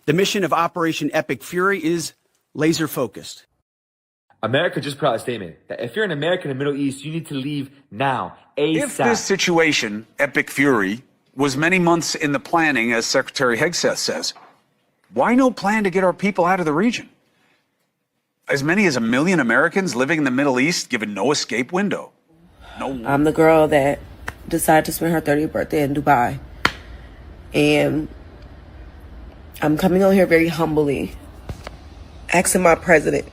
The mission of Operation Epic Fury is laser focused. America just put out a statement that if you're an American in the Middle East, you need to leave now, ASAP. If this situation, Epic Fury, was many months in the planning, as Secretary Hegseth says, why no plan to get our people out of the region? As many as 1 million Americans living in the Middle East given no escape window. I'm the girl that decided to spend her 30th birthday in Dubai. And I'm coming on here very humbly, asking my president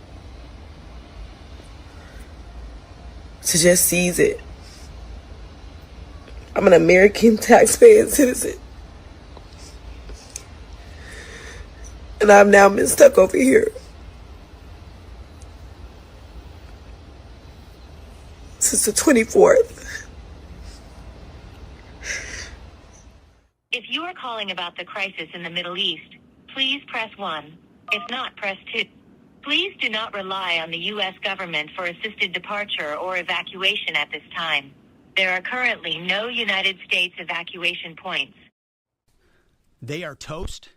to just seize it. I'm an American taxpaying citizen. And I've now been stuck over here since the 24th. If you are calling about the crisis in the Middle East, please press 1. If not, press 2. Please do not rely on the U.S. government for assisted departure or evacuation at this time. There are currently no United States evacuation points. They are toast,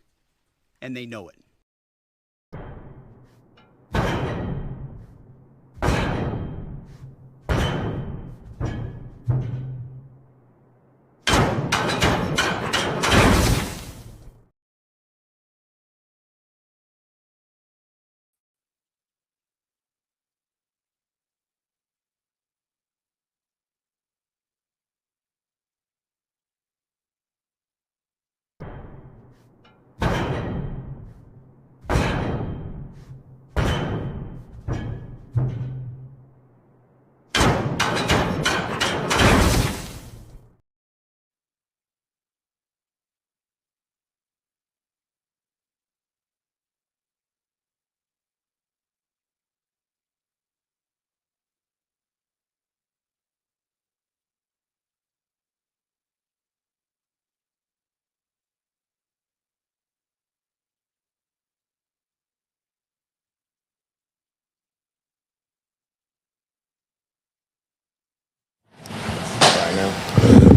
and they know it.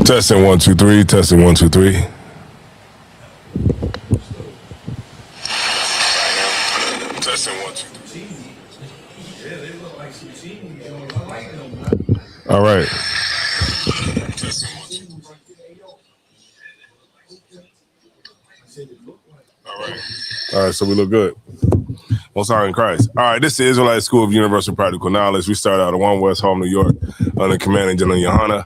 Testing 1 2 3. Testing 1 2 3. Testing 1 2 3. All right. All right. So we look good. Most High in Christ. All right. This is the Israelite School of Universal Practical Knowledge. We start out at 1 West Hall, New York, under commanding General Yohana.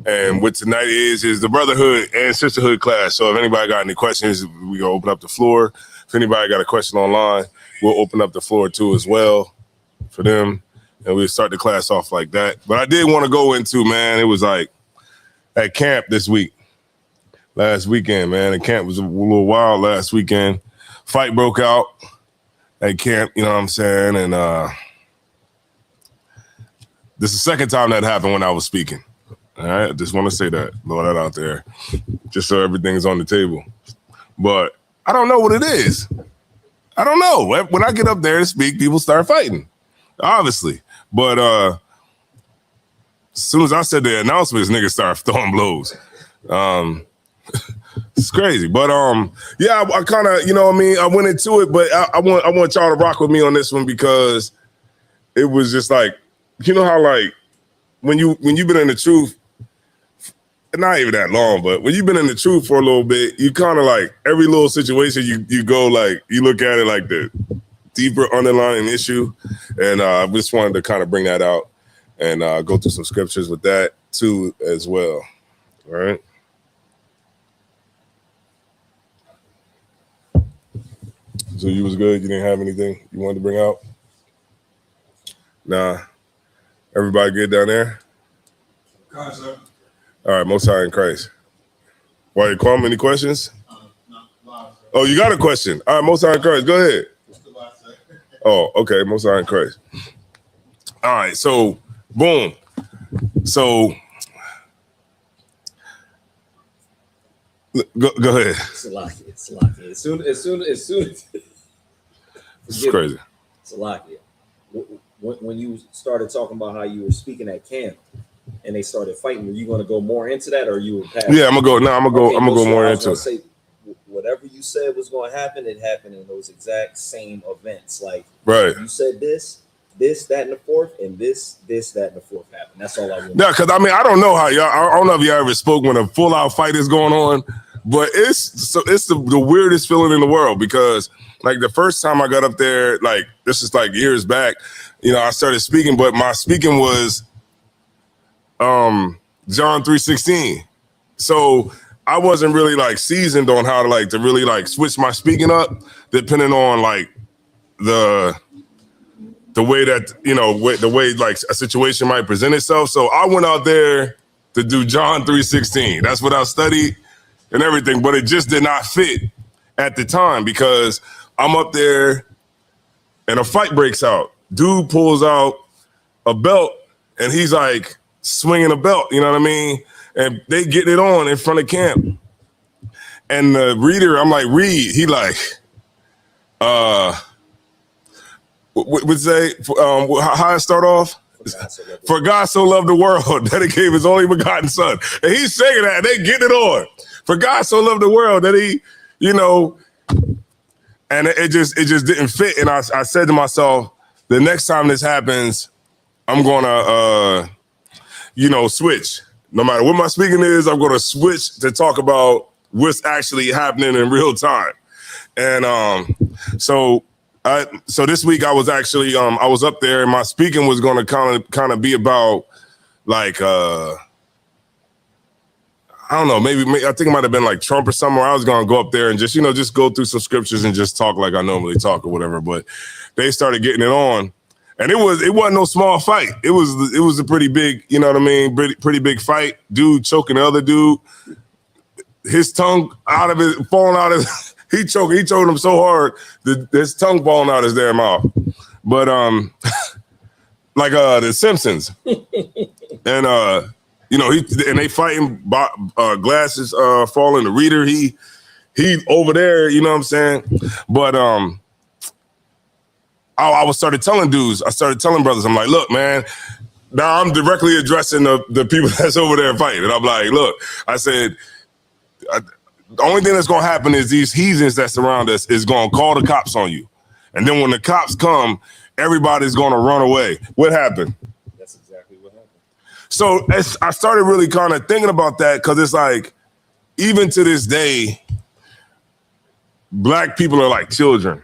And what tonight is the Brotherhood and Sisterhood class. So if anybody got any questions, we gonna open up the floor. If anybody got a question online, we'll open up the floor too as well for them. And we'll start the class off like that. But I did want to go into, man, it was like at camp this week. Last weekend, man. The camp was a little wild last weekend. Fight broke out at camp, you know what I'm saying? And this is the second time that happened when I was speaking. All right, I just want to say that, throw that out there, just so everything's on the table. But I don't know what it is. I don't know. When I get up there to speak, people start fighting, obviously. But as soon as I said the announcements, niggas start throwing blows. It's crazy. But yeah, I kind of, you know what I mean? I went into it, but I want y'all to rock with me on this one because it was just like, you know how like when you've been in the truth, not even that long, but when you've been in the truth for a little bit, you kind of like every little situation you go like, you look at it like the deeper underlying issue. And I just wanted to kind of bring that out and go through some scriptures with that too as well. All right. So you was good? You didn't have anything you wanted to bring out? Nah. Everybody good down there? God, sir. All right, Most High in Christ. Why you call me? Any questions? No, live, sir. Oh, you got a question? All right, Most High in Christ. Go ahead. Live, sir. Oh, okay, Most High in Christ. All right, so boom. So go ahead. Salakia. As soon as This is crazy. Salakia. When you started talking about how you were speaking at camp and they started fighting, were you going to go more into that, or you were past? Yeah, I'm gonna go. No, I'm gonna go. Okay, I'm gonna go more I into was gonna it. say, whatever you said was going to happen, it happened in those exact same events. Like, Right. you said this, that, and the fourth, and this, that, and the fourth happened. That's all I want. Yeah, because I mean, I don't know how y'all. I don't know if y'all ever spoke when a full out fight is going on, but it's the weirdest feeling in the world because like the first time I got up there, like this is like years back, you know, I started speaking, but my speaking was John 3:16. So I wasn't really like seasoned on how to really like switch my speaking up, depending on like the way that, you know, the way like a situation might present itself. So I went out there to do John 3:16. That's what I studied and everything, but it just did not fit at the time because I'm up there and a fight breaks out. Dude pulls out a belt and he's like swinging a belt, you know what I mean? And they get it on in front of camp. And the reader, I'm like, read. He like, would say, how I start off? For God so loved the world that he gave his only begotten son. And he's saying that, and they get it on. For God so loved the world that he, you know, and it just didn't fit. And I said to myself, the next time this happens, I'm gonna, you know, switch. No matter what my speaking is, I'm gonna switch to talk about what's actually happening in real time. And so this week I was actually I was up there and my speaking was going to kind of be about like I don't know, maybe I think it might have been like Trump or somewhere. I was going to go up there and just, you know, just go through some scriptures and just talk like I normally talk or whatever. But they started getting it on, and it wasn't no small fight. It was a pretty big, you know what I mean, pretty big fight. Dude choking the other dude, his tongue out of it, falling out of. He choked him so hard that his tongue falling out his damn mouth. But like the Simpsons. And you know, they fighting, glasses falling, the reader, he over there, you know what I'm saying? But I started telling dudes, I started telling brothers, I'm like, look, man, now I'm directly addressing the people that's over there fighting. And I'm like, look, I said, the only thing that's going to happen is these heathens that surround us is going to call the cops on you. And then when the cops come, everybody's going to run away. What happened? That's exactly what happened. So I started really kind of thinking about that because it's like, even to this day, black people are like children.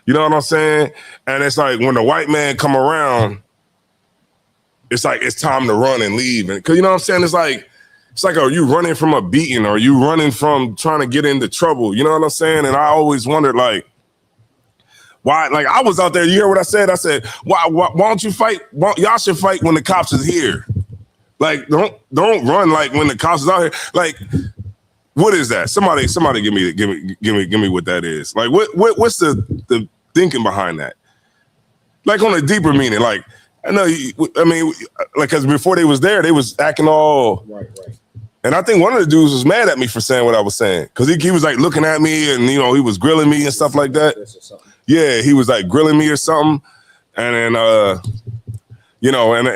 You know what I'm saying? And it's like when the white man come around, it's like it's time to run and leave. And because you know what I'm saying? It's like, are you running from a beating? Or are you running from trying to get into trouble? You know what I'm saying? And I always wondered, like, why? Like, I was out there. You hear what I said? I said, why don't you fight? Y'all should fight when the cops is here. Like, don't run like when the cops is out here. Like, what is that? Somebody give me what that is. Like, what's the thinking behind that? Like on a deeper meaning, like. I know. I mean, like, because before they was there, they was acting all right. And I think one of the dudes was mad at me for saying what I was saying because he was like looking at me and, you know, he was grilling me and stuff like that. Yeah, he was like grilling me or something. And then, you know, and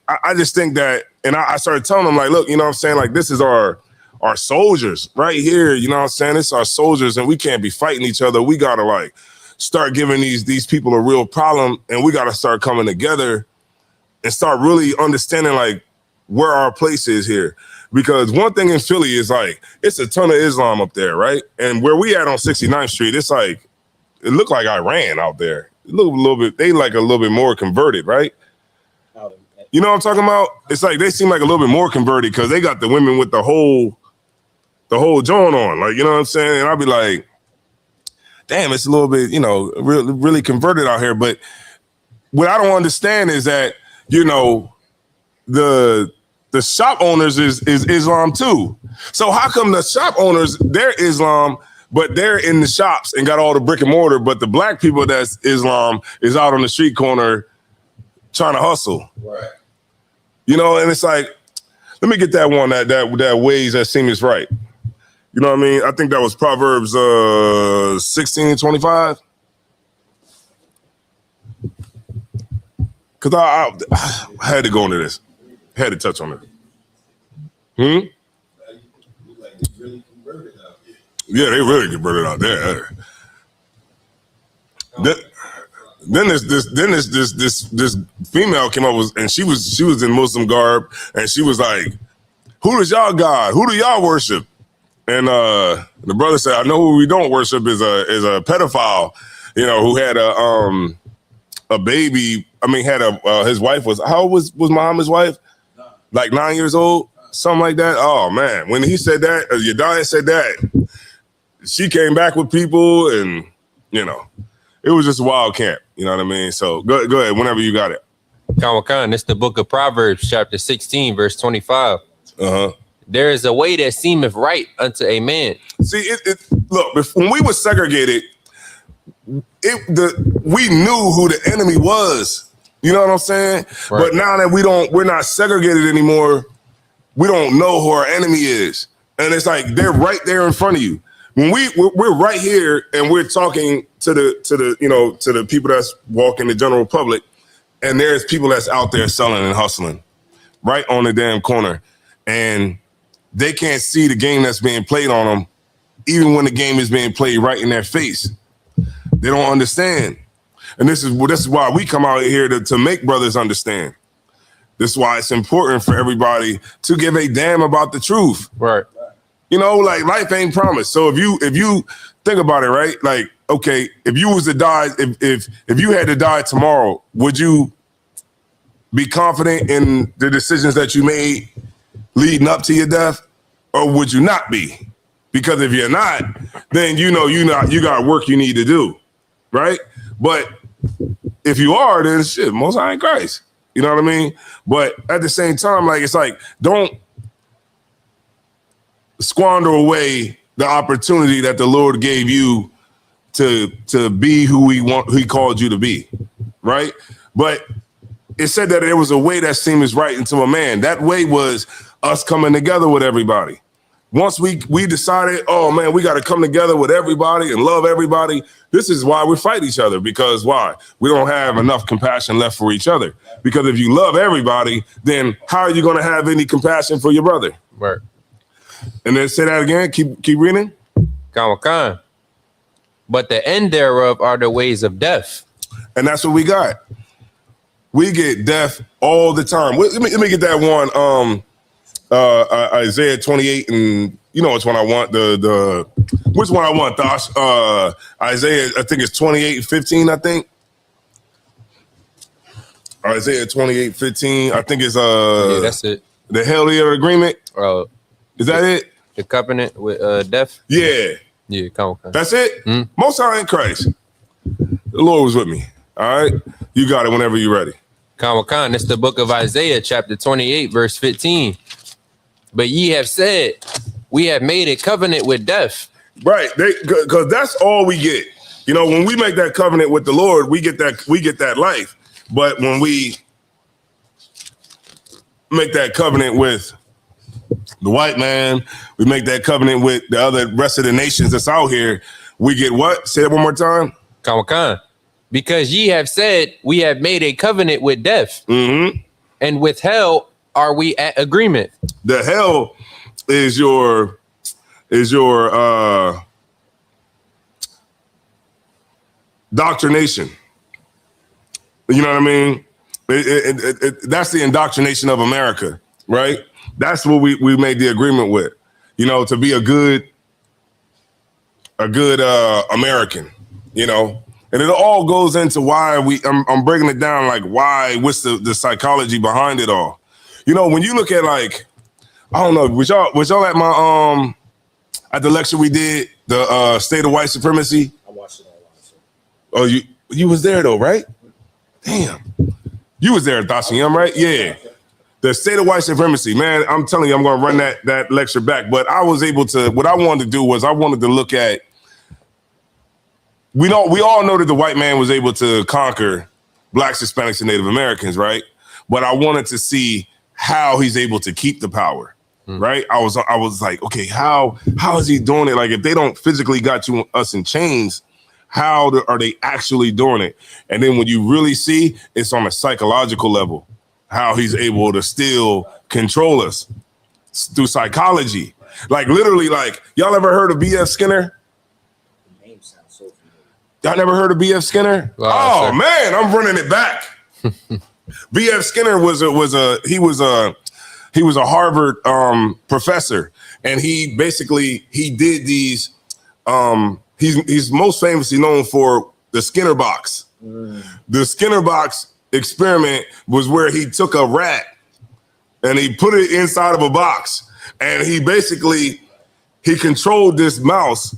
I just think that, and I started telling him like, look, you know what I'm saying? Like, this is our soldiers right here. You know what I'm saying? It's our soldiers and we can't be fighting each other. We got to like start giving these people a real problem and we got to start coming together and start really understanding like where our place is here. Because one thing in Philly is like, it's a ton of Islam up there, right? And where we at on 69th Street, it's like, it looked like Iran out there. It looked a little bit, they like a little bit more converted, right? You know what I'm talking about? It's like, they seem like a little bit more converted because they got the women with the whole joint on. Like, you know what I'm saying? And I'll be like, damn, it's a little bit, you know, really converted out here. But what I don't understand is that, you know, the shop owners is Islam too. So how come the shop owners, they're Islam, but they're in the shops and got all the brick and mortar, but the black people that's Islam is out on the street corner trying to hustle. Right. You know, and it's like, let me get that one that ways that seems right. You know what I mean? I think that was Proverbs 16:25. Because I had to go into this. Had to touch on it. Yeah, they really converted out there. Then this female came up and she was in Muslim garb, and she was like, "Who is y'all God? Who do y'all worship?" And the brother said, "I know who we don't worship is a pedophile, who had a baby. I mean, had his wife was, how old was Muhammad's wife? Like 9 years old, something like that." Oh man, when he said that, Yedaya said that, she came back with people, and it was just a wild camp. You know what I mean? So go ahead whenever you got it. Khan, it's the book of Proverbs, chapter 16, verse 25. There is a way that seemeth right unto a man. See, look, when we were segregated, we knew who the enemy was. You know what I'm saying? Right. But now that we're not segregated anymore, we don't know who our enemy is. And it's like they're right there in front of you. When we're right here and we're talking to the people that's walking the general public, and there's people that's out there selling and hustling right on the damn corner, and they can't see the game that's being played on them, even when the game is being played right in their face. They don't understand. And this is why we come out here to make brothers understand. This is why it's important for everybody to give a damn about the truth. Right. Like life ain't promised. So if you think about it, right? Like, okay, if you was to die, if you had to die tomorrow, would you be confident in the decisions that you made leading up to your death, or would you not be? Because if you're not, then you got work you need to do, right? But if you are, then shit, Most High in Christ. You know what I mean? But at the same time, like, it's like, don't squander away the opportunity that the Lord gave you to be who he called you to be, right? But it said that there was a way that seemed right unto a man. That way was us coming together with everybody. Once we decided, oh man, we got to come together with everybody and love everybody. This is why we fight each other, because why? We don't have enough compassion left for each other. Because if you love everybody, then how are you going to have any compassion for your brother? Right. And then say that again. Keep reading. Khan. But the end thereof are the ways of death. And that's what we got. We get death all the time. Let me get that one. Isaiah 28, and which one I want. Which one I want, Thosh? Isaiah, I think it's 28:15. I think Isaiah 28:15. I think it's yeah, that's it. The Hellier agreement. Is that it? The covenant with death. Yeah. Come. That's it. Most High in Christ. The Lord was with me. All right, you got it whenever you're ready. Khan, it's the book of Isaiah, chapter 28, verse 15. But ye have said, we have made a covenant with death. Right, because that's all we get. When we make that covenant with the Lord, we get that life. But when we make that covenant with the white man, we make that covenant with the rest of the nations that's out here, we get what? Say it one more time. Khan. Because ye have said, we have made a covenant with death. Mm-hmm. And with hell are we at agreement. The hell is your doctrination. You know what I mean? That's the indoctrination of America, right? That's what we made the agreement with. To be a good American. And it all goes into why I'm breaking it down, like why, what's the psychology behind it all. When you look at, like, I don't know, was y'all at my at the lecture we did, the state of white supremacy? I watched it online, sir. Oh, you was there though, right? Damn. You was there, Thasiyam, right? Yeah. The state of white supremacy, man, I'm telling you, I'm gonna run that lecture back. But I was able to, what I wanted to do was I wanted to look at, we all know that the white man was able to conquer Blacks, Hispanics, and Native Americans, right? But I wanted to see how he's able to keep the power, right? I was like, okay, how is he doing it? Like, if they don't physically got us in chains, how are they actually doing it? And then when you really see, it's on a psychological level, how he's able to still control us through psychology. Like literally, like y'all ever heard of B.F. Skinner? The name sounds so familiar. Y'all never heard of B.F. Skinner? Wow, oh sir. man, I'm running it back. B.F. Skinner was a Harvard professor, and he did these. He's most famously known for the Skinner box. The Skinner box experiment was where he took a rat and he put it inside of a box, and he controlled this mouse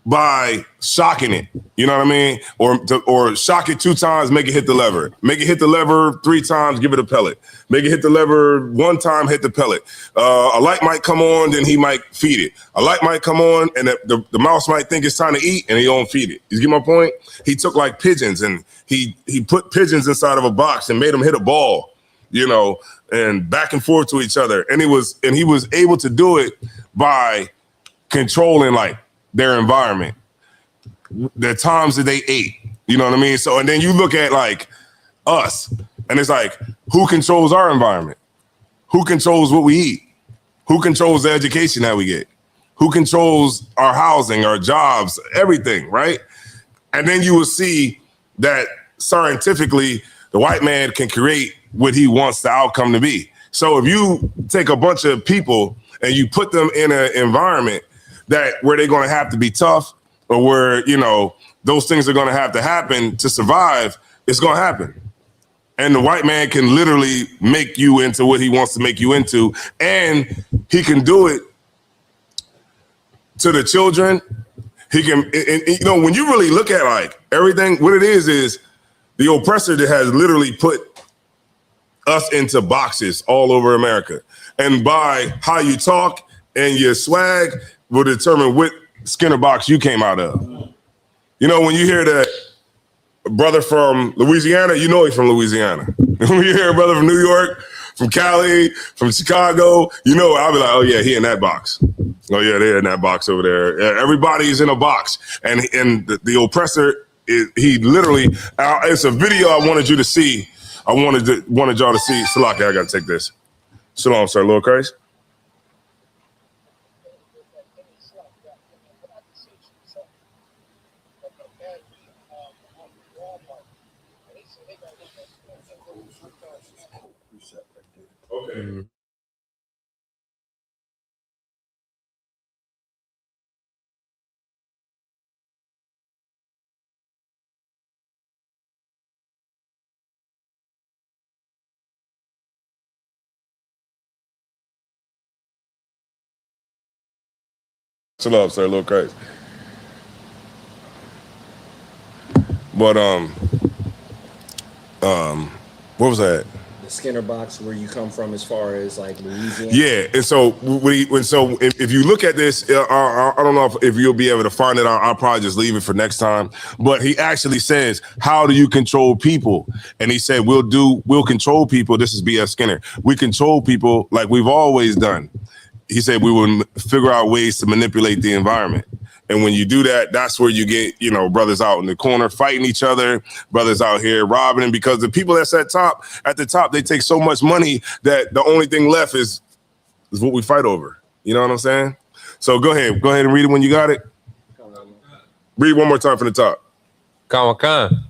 by shocking it. You know what I mean? Or shock it 2 times, make it hit the lever. Make it hit the lever 3 times, give it a pellet. Make it hit the lever 1 time, hit the pellet. A light might come on, then he might feed it. A light might come on, and the mouse might think it's time to eat, and he don't feed it. You get my point? He took like pigeons, and he put pigeons inside of a box and made them hit a ball, you know, and back and forth to each other. And he was able to do it by controlling like their environment, the times that they ate, you know what I mean? So, and then you look at like us, and it's like, who controls our environment? Who controls what we eat? Who controls the education that we get? Who controls our housing, our jobs, everything, right? And then you will see that scientifically, the white man can create what he wants the outcome to be. So if you take a bunch of people and you put them in an environment where they're going to have to be tough, or where, you know, those things are going to have to happen to survive, it's going to happen. And the white man can literally make you into what he wants to make you into. And he can do it to the children. He can, and, you know, when you really look at like everything, what it is the oppressor that has literally put us into boxes all over America. And by how you talk and your swag will determine what Skinner box you came out of. You know, when you hear that brother from Louisiana, you know he's from Louisiana. When you hear a brother from New York, from Cali, from Chicago, you know, I'll be like, oh yeah, he in that box. Oh yeah, they're in that box over there. Everybody's in a box. And the oppressor, he literally, it's a video I wanted you to see. I wanted y'all to see. Salaki, I gotta take this. Shalom, sir, Lord Christ. Okay. Shalom, sir, Lord Christ. But what was that? The Skinner box, where you come from, as far as like Louisiana. Yeah, and so if you look at this, I don't know if you'll be able to find it. I'll probably just leave it for next time. But he actually says, "How do you control people?" And he said, "We'll control people." This is B.F. Skinner. We control people like we've always done. He said we would figure out ways to manipulate the environment. And when you do that, that's where you get, you know, brothers out in the corner fighting each other, brothers out here robbing them, because the people that's at the top, they take so much money that the only thing left is what we fight over. You know what I'm saying? So go ahead and read it when you got it. Read one more time from the top. Khan.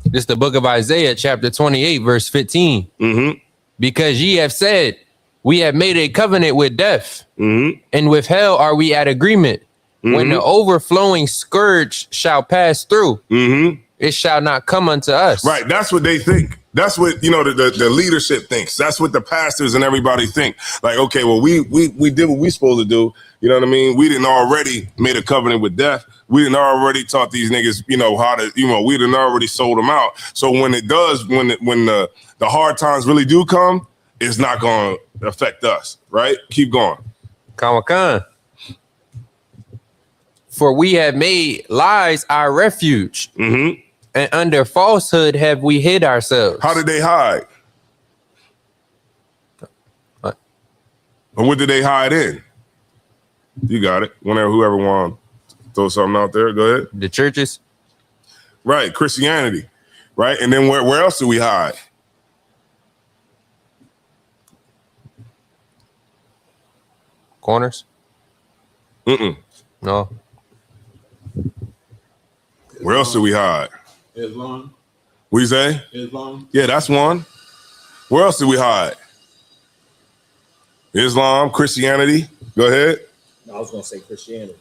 This is the book of Isaiah, chapter 28, verse 15. Mm-hmm. Because ye have said, we have made a covenant with death, and with hell are we at agreement. When the overflowing scourge shall pass through, it shall not come unto us. Right. That's what they think. That's what, you know, the leadership thinks. That's what the pastors and everybody think. Like, okay, well, we did what we supposed to do. You know what I mean? We didn't already made a covenant with death. We didn't already taught these niggas, you know, how to, you know, we didn't already sold them out. So when it does, when the hard times really do come, it's not going to affect us. Right. Keep going. Khan. For we have made lies our refuge, and under falsehood have we hid ourselves. How did they hide? What? And what did they hide in? You got it. Whoever wants to throw something out there, go ahead. The churches. Right, Christianity. Right, and then where else do we hide? Corners. No. Where else do we hide? Islam. What you say? Islam. Yeah, that's one. Where else do we hide? Islam, Christianity. Go ahead. I was gonna say Christianity.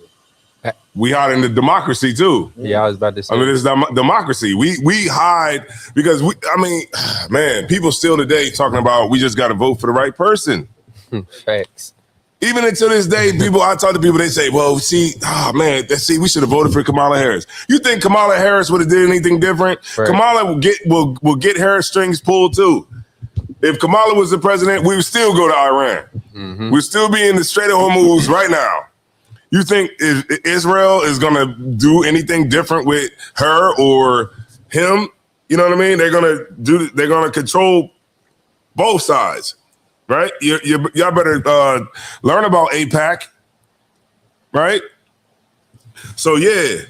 We hide in the democracy too. Yeah, I was about to say. I mean, it's democracy. We hide because man, people still today talking about we just got to vote for the right person. Facts. Even until this day, I talk to people, they say, well, we should have voted for Kamala Harris. You think Kamala Harris would have did anything different? Right. Kamala will get Harris strings pulled too. If Kamala was the president, we would still go to Iran. Mm-hmm. We'd still be in the Strait of Hormuz right now. You think Israel is going to do anything different with her or him? You know what I mean? They're going to control both sides. Right? Y'all better learn about AIPAC, right? So yeah,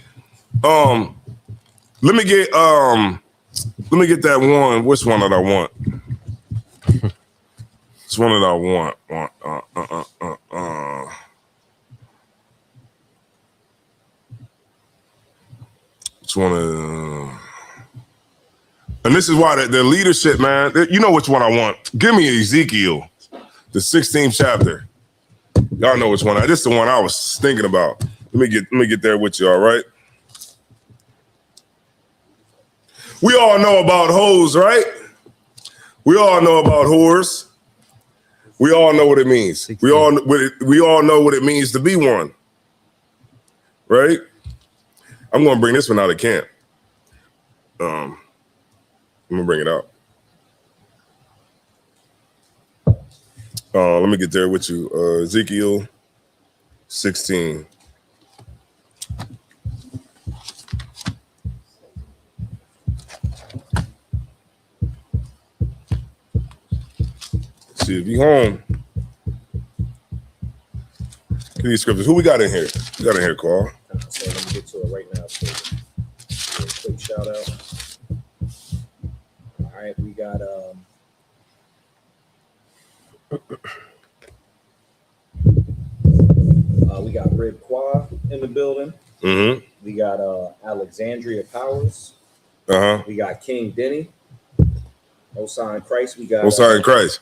let me get that one. Which one did I want? Which one did I want? Which one? And this is why the leadership, man, you know which one I want. Give me Ezekiel, the 16th chapter. Y'all know which one. This is the one I was thinking about. Let me get there with y'all, right? We all know about hoes, right? We all know about whores. We all know what it means. We all know what it means to be one, right? I'm going to bring this one out of camp. I'm gonna bring it out. Let me get there with you. Ezekiel 16. See if you home. Give these scriptures. Who we got in here? We got in here, Carl. So let me get to it right now. So, a quick shout out. All right, we got Rib Qua in the building. Mm-hmm. We got Alexandria Powers. We got King Denny. Osai and Christ. We got Osai and Christ.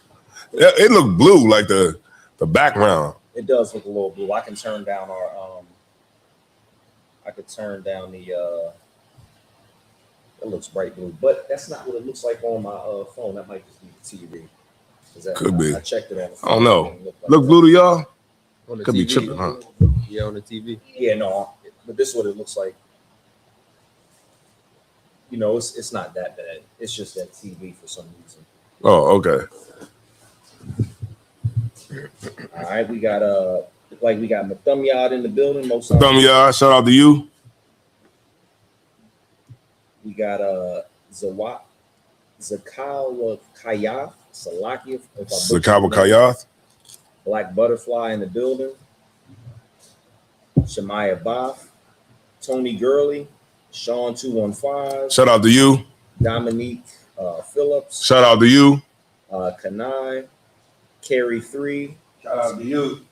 It looked blue, like the background. It does look a little blue. I can turn down the it looks bright blue, but that's not what it looks like on my phone. That might just be the TV. Could be. I checked it on the phone. I don't know. Like Look blue to y'all? On the Could TV, be tripping, huh? Yeah, on the TV. Yeah, no, but this is what it looks like. You know, it's not that bad. It's just that TV for some reason. Oh, okay. All right, we got Mathumyad in the building. Mathumyad, shout out to you. We got Zakawa Kayath, Salakia. Zakawa Kayath. Black Butterfly in the building. Shemaiah Boff, Tony Gurley, Sean 215. Shout out to you. Dominique Phillips. Shout out to you. Kanai, Carrie 3. Shout out to you.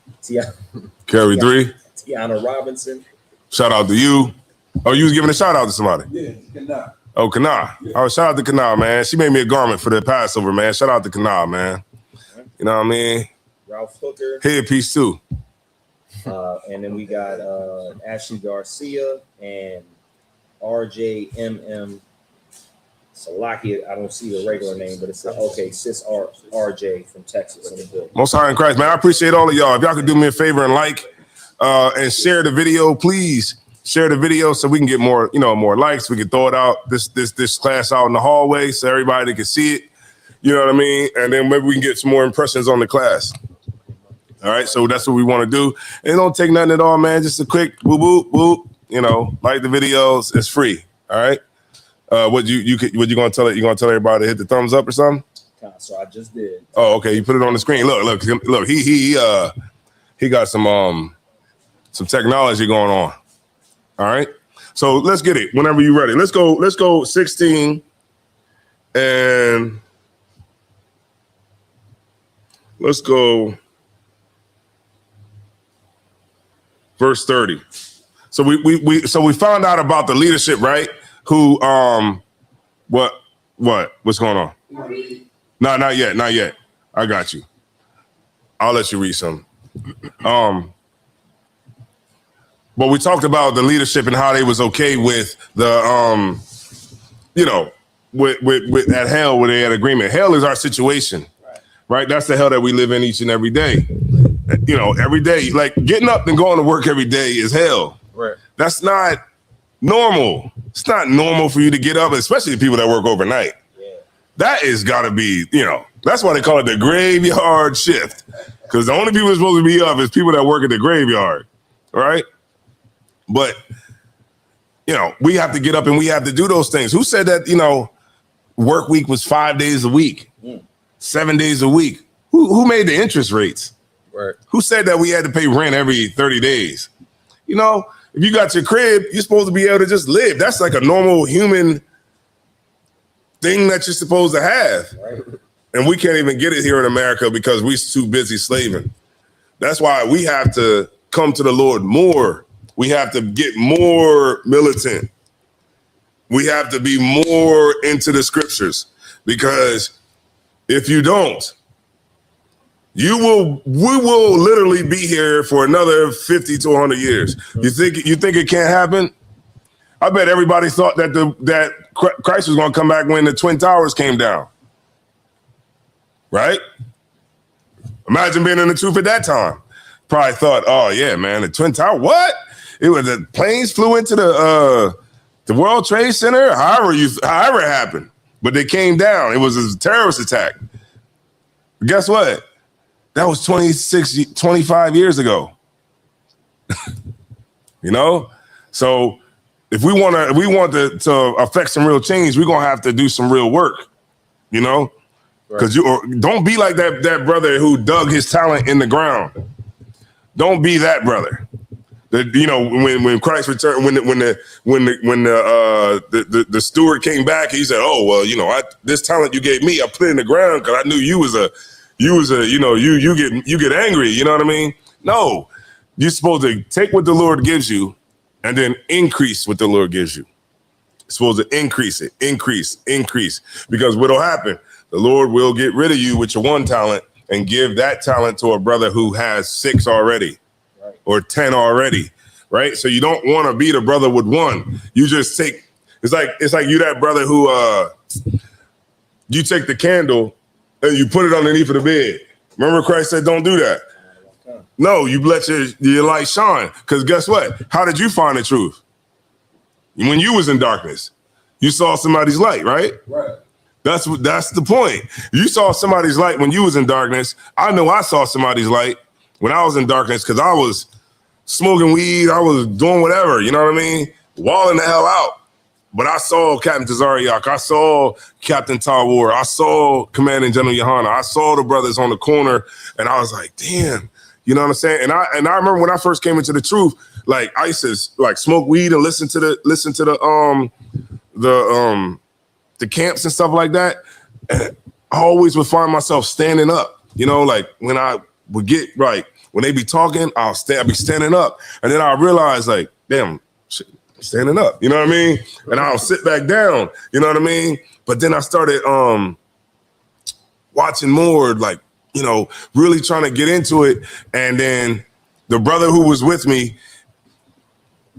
Carrie 3. Tiana Robinson. Shout out to you. Oh, you was giving a shout out to somebody? Yeah, Kana. Oh, Kana. Yeah. Oh, shout out to Kana, man. She made me a garment for the Passover, man. Shout out to Kana, man. You know what I mean? Ralph Hooker. Headpiece too. And then we got Ashley Garcia and RJMM Salakia. I don't see the regular name, but it's Sis RJ from Texas in the building. Most High in Christ, man. I appreciate all of y'all. If y'all could do me a favor and and share the video, please share the video so we can get more likes. We can throw it out this class out in the hallway so everybody can see it. You know what I mean? And then maybe we can get some more impressions on the class. All right, so that's what we want to do. It don't take nothing at all, man. Just a quick boop, boop, boop. You know, like the videos. It's free. All right. What you gonna tell it? You gonna tell everybody to hit the thumbs up or something? So I just did. Oh, okay. You put it on the screen. Look. He got some technology going on. All right. So let's get it. Whenever you're ready. Let's go 16 and let's go verse 30. So we found out about the leadership, right? Who what's going on? No, not yet. I got you. I'll let you read some. But we talked about the leadership and how they was okay with the with at hell where they had agreement. Hell is our situation, right? That's the hell that we live in each and every day. Every day, like getting up and going to work every day is hell. Right. That's not normal. It's not normal for you to get up, especially the people that work overnight. Yeah. That is got to be, that's why they call it the graveyard shift. Because the only people that's supposed to be up is people that work at the graveyard, right? But, we have to get up and we have to do those things. Who said that, work week was 5 days a week, 7 days a week? Who made the interest rates? Right. Who said that we had to pay rent every 30 days? If you got your crib, you're supposed to be able to just live. That's like a normal human thing that you're supposed to have. Right. And we can't even get it here in America because we're too busy slaving. That's why we have to come to the Lord more. We have to get more militant. We have to be more into the scriptures, because if you don't, we will literally be here for another 50 to 100 years. You think it can't happen? I bet everybody thought that Christ was going to come back when the Twin Towers came down. Right? Imagine being in the truth at that time. Probably thought, oh yeah, man, the Twin Tower, what? It was the planes flew into the World Trade Center, however it happened. But they came down. It was a terrorist attack. But guess what? That was 25 years ago. So if we want to affect some real change, we're gonna have to do some real work, because don't be like that brother who dug his talent in the ground. Don't be that brother. When Christ returned, when the steward came back, he said, "Oh well, this talent you gave me, I put it in the ground because I knew you get angry." You know what I mean? No, you're supposed to take what the Lord gives you and then increase what the Lord gives you. You're supposed to increase it, increase. Because what'll happen, the Lord will get rid of you with your one talent and give that talent to a brother who has 6 already, right, or 10 already, right? So you don't want to be the brother with one. You just take, it's like you that brother who, you take the candle and you put it underneath of the bed. Remember Christ said, don't do that. No, you let your light shine. Because guess what? How did you find the truth? When you was in darkness, you saw somebody's light, right? Right. That's the point. You saw somebody's light when you was in darkness. I know I saw somebody's light when I was in darkness because I was smoking weed. I was doing whatever, you know what I mean? Walling the hell out. But I saw Captain Tazariak. I saw Captain Tawar. I saw Commanding General Yohana. I saw the brothers on the corner, and I was like, damn, you know what I'm saying? And I remember when I first came into the truth, like I used to like smoke weed and listen to the camps and stuff like that. And I always would find myself standing up, like when I would get when they be talking, I'll be standing up. And then I realized like, damn, shit, standing up, you know what I mean? And I'll sit back down, you know what I mean? But then I started watching more, really trying to get into it. And then the brother who was with me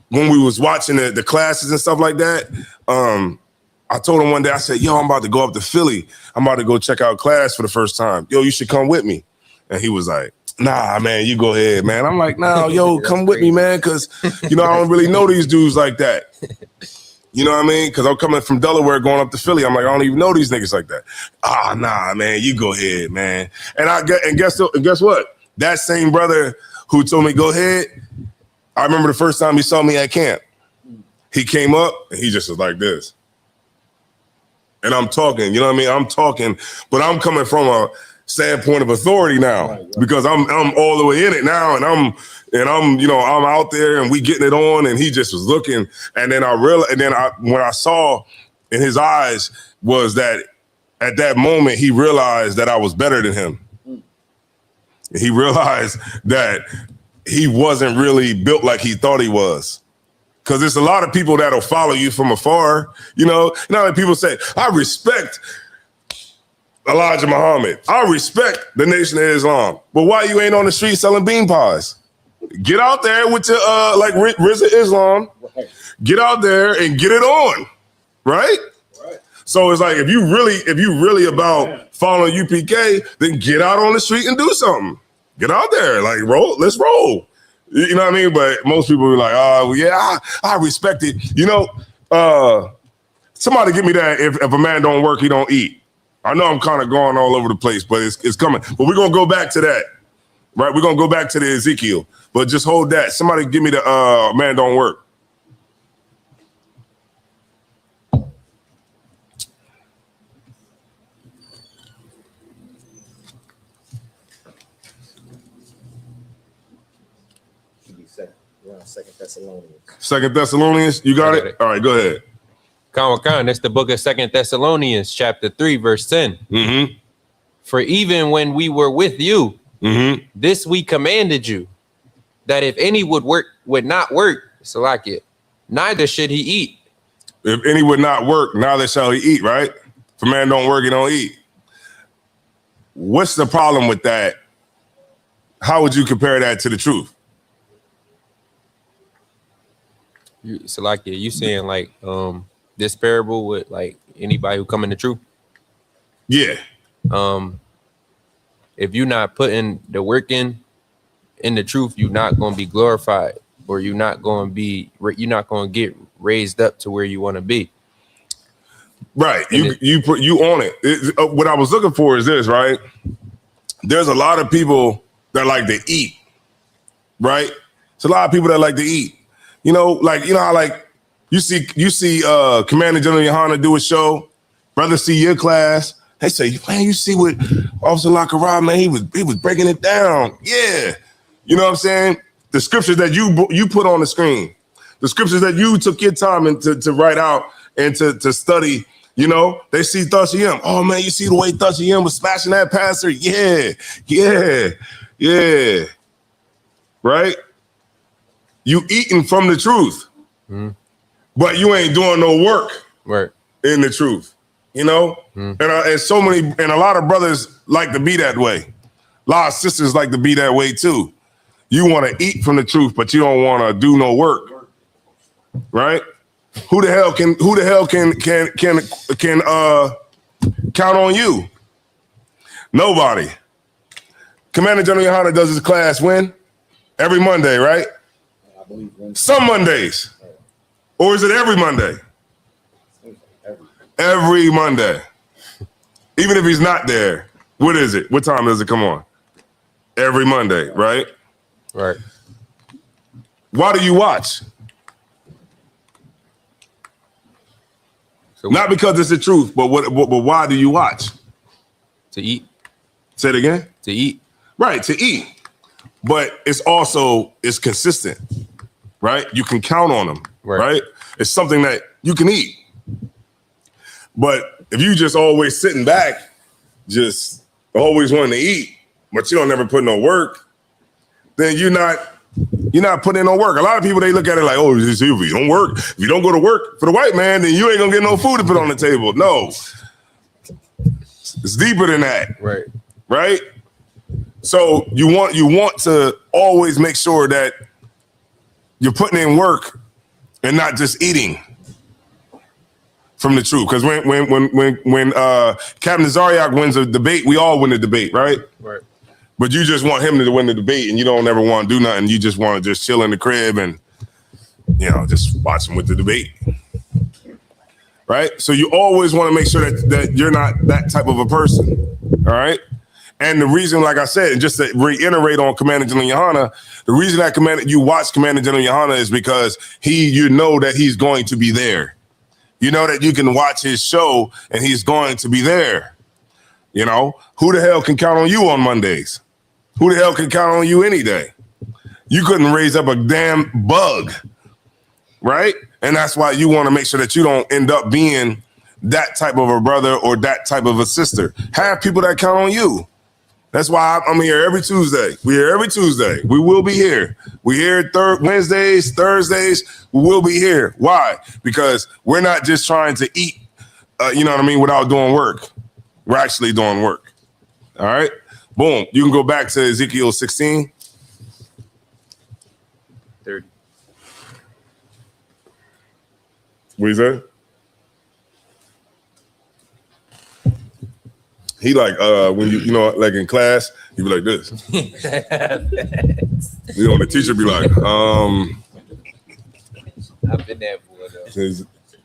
when we was watching the classes and stuff like that, I told him one day, I said, yo, I'm about to go up to Philly. I'm about to go check out class for the first time. Yo, you should come with me. And he was like, nah, man, you go ahead, man. I'm like, nah, yo, come with me, man, because, I don't really know these dudes like that. You know what I mean? Because I'm coming from Delaware going up to Philly. I'm like, I don't even know these niggas like that. Ah, nah, man, you go ahead, man. And guess what? That same brother who told me go ahead, I remember the first time he saw me at camp. He came up and he just was like this. And I'm talking, you know what I mean? I'm talking, but I'm coming from a standpoint of authority now, right. Because I'm all the way in it now, and I'm I'm out there and we getting it on, and he just was looking, and then I realized, when I saw in his eyes was that at that moment he realized that I was better than him. He realized that he wasn't really built like he thought he was. Because there's a lot of people that'll follow you from afar. You know like people say, I respect Elijah Muhammad. I respect the Nation of Islam. But why you ain't on the street selling bean pies? Get out there with your like RZA Islam. Get out there and get it on, right? So it's like if you really about following UPK, then get out on the street and do something. Get out there, like let's roll. You know what I mean? But most people be like, oh yeah, I respect it. Somebody give me that. If a man don't work, he don't eat. I know I'm kind of going all over the place, but it's coming. But we're gonna go back to that, right? We're gonna go back to the Ezekiel. But just hold that. Somebody give me the man don't work. Second Thessalonians. Second Thessalonians, you got it? All right, go ahead. Khan, that's the book of Second Thessalonians, chapter 3, verse 10. Mm-hmm. For even when we were with you, mm-hmm. this we commanded you, that if any would not work, Salakia, neither should he eat. If any would not work, neither shall he eat, right? If a man don't work, he don't eat. What's the problem with that? How would you compare that to the truth? Salakia, you saying like this parable with like anybody who come in the truth? Yeah. If you're not putting the work in the truth, you're not going to be glorified, or you're not going to get raised up to where you want to be. Right. You own it. What I was looking for is this, right? There's a lot of people that like to eat, right? It's a lot of people that like to eat. How like you see Commander General Yohana do a show, brother see your class. They say, man, you see what Officer Lakaram, man, he was breaking it down. Yeah. You know what I'm saying? The scriptures that you put on the screen, the scriptures that you took your time to write out and to study, they see Thashiyam. Oh man, you see the way Thashiyam was smashing that pastor? Yeah. Right? You eating from the truth, but you ain't doing no work in the truth, And a lot of brothers like to be that way. A lot of sisters like to be that way too. You want to eat from the truth, but you don't want to do no work, right? Who the hell can count on you? Nobody. Commander General Yohana does his class when? Every Monday, right? Some Mondays. Or is it every Monday? Every Monday. Even if he's not there, what is it? What time does it come on? Every Monday, right? Right. Why do you watch? So not because it's the truth, but why do you watch? To eat. Say it again? To eat. Right, to eat. But it's consistent, right? You can count on them, right? It's something that you can eat. But if you just always sitting back, just always wanting to eat, but you don't never put no work, then you're not putting in no work. A lot of people, they look at it like, oh, if you don't work, if you don't go to work for the white man, then you ain't gonna get no food to put on the table. No, it's deeper than that. Right? So you want to always make sure that you're putting in work and not just eating from the truth. Because when Captain Zaryak wins a debate, we all win the debate, right? Right. But you just want him to win the debate, and you don't ever want to do nothing. You just want to just chill in the crib and just watch him with the debate, right? So you always want to make sure that you're not that type of a person, all right? And the reason, like I said, and just to reiterate on Commander General Yohana, the reason that you watch Commander General Yohana is because you know that he's going to be there. You know that you can watch his show and he's going to be there. Who the hell can count on you on Mondays? Who the hell can count on you any day? You couldn't raise up a damn bug, right? And that's why you want to make sure that you don't end up being that type of a brother or that type of a sister. Have people that count on you. That's why I'm here every Tuesday. We're here every Tuesday. We will be here. We're here Wednesdays, Thursdays. We will be here. Why? Because we're not just trying to eat, you know what I mean, without doing work. We're actually doing work. All right? Boom. You can go back to Ezekiel 16. 30. What you say? He like when you know like in class, he be like this. You know, the teacher be like, I've been there for though.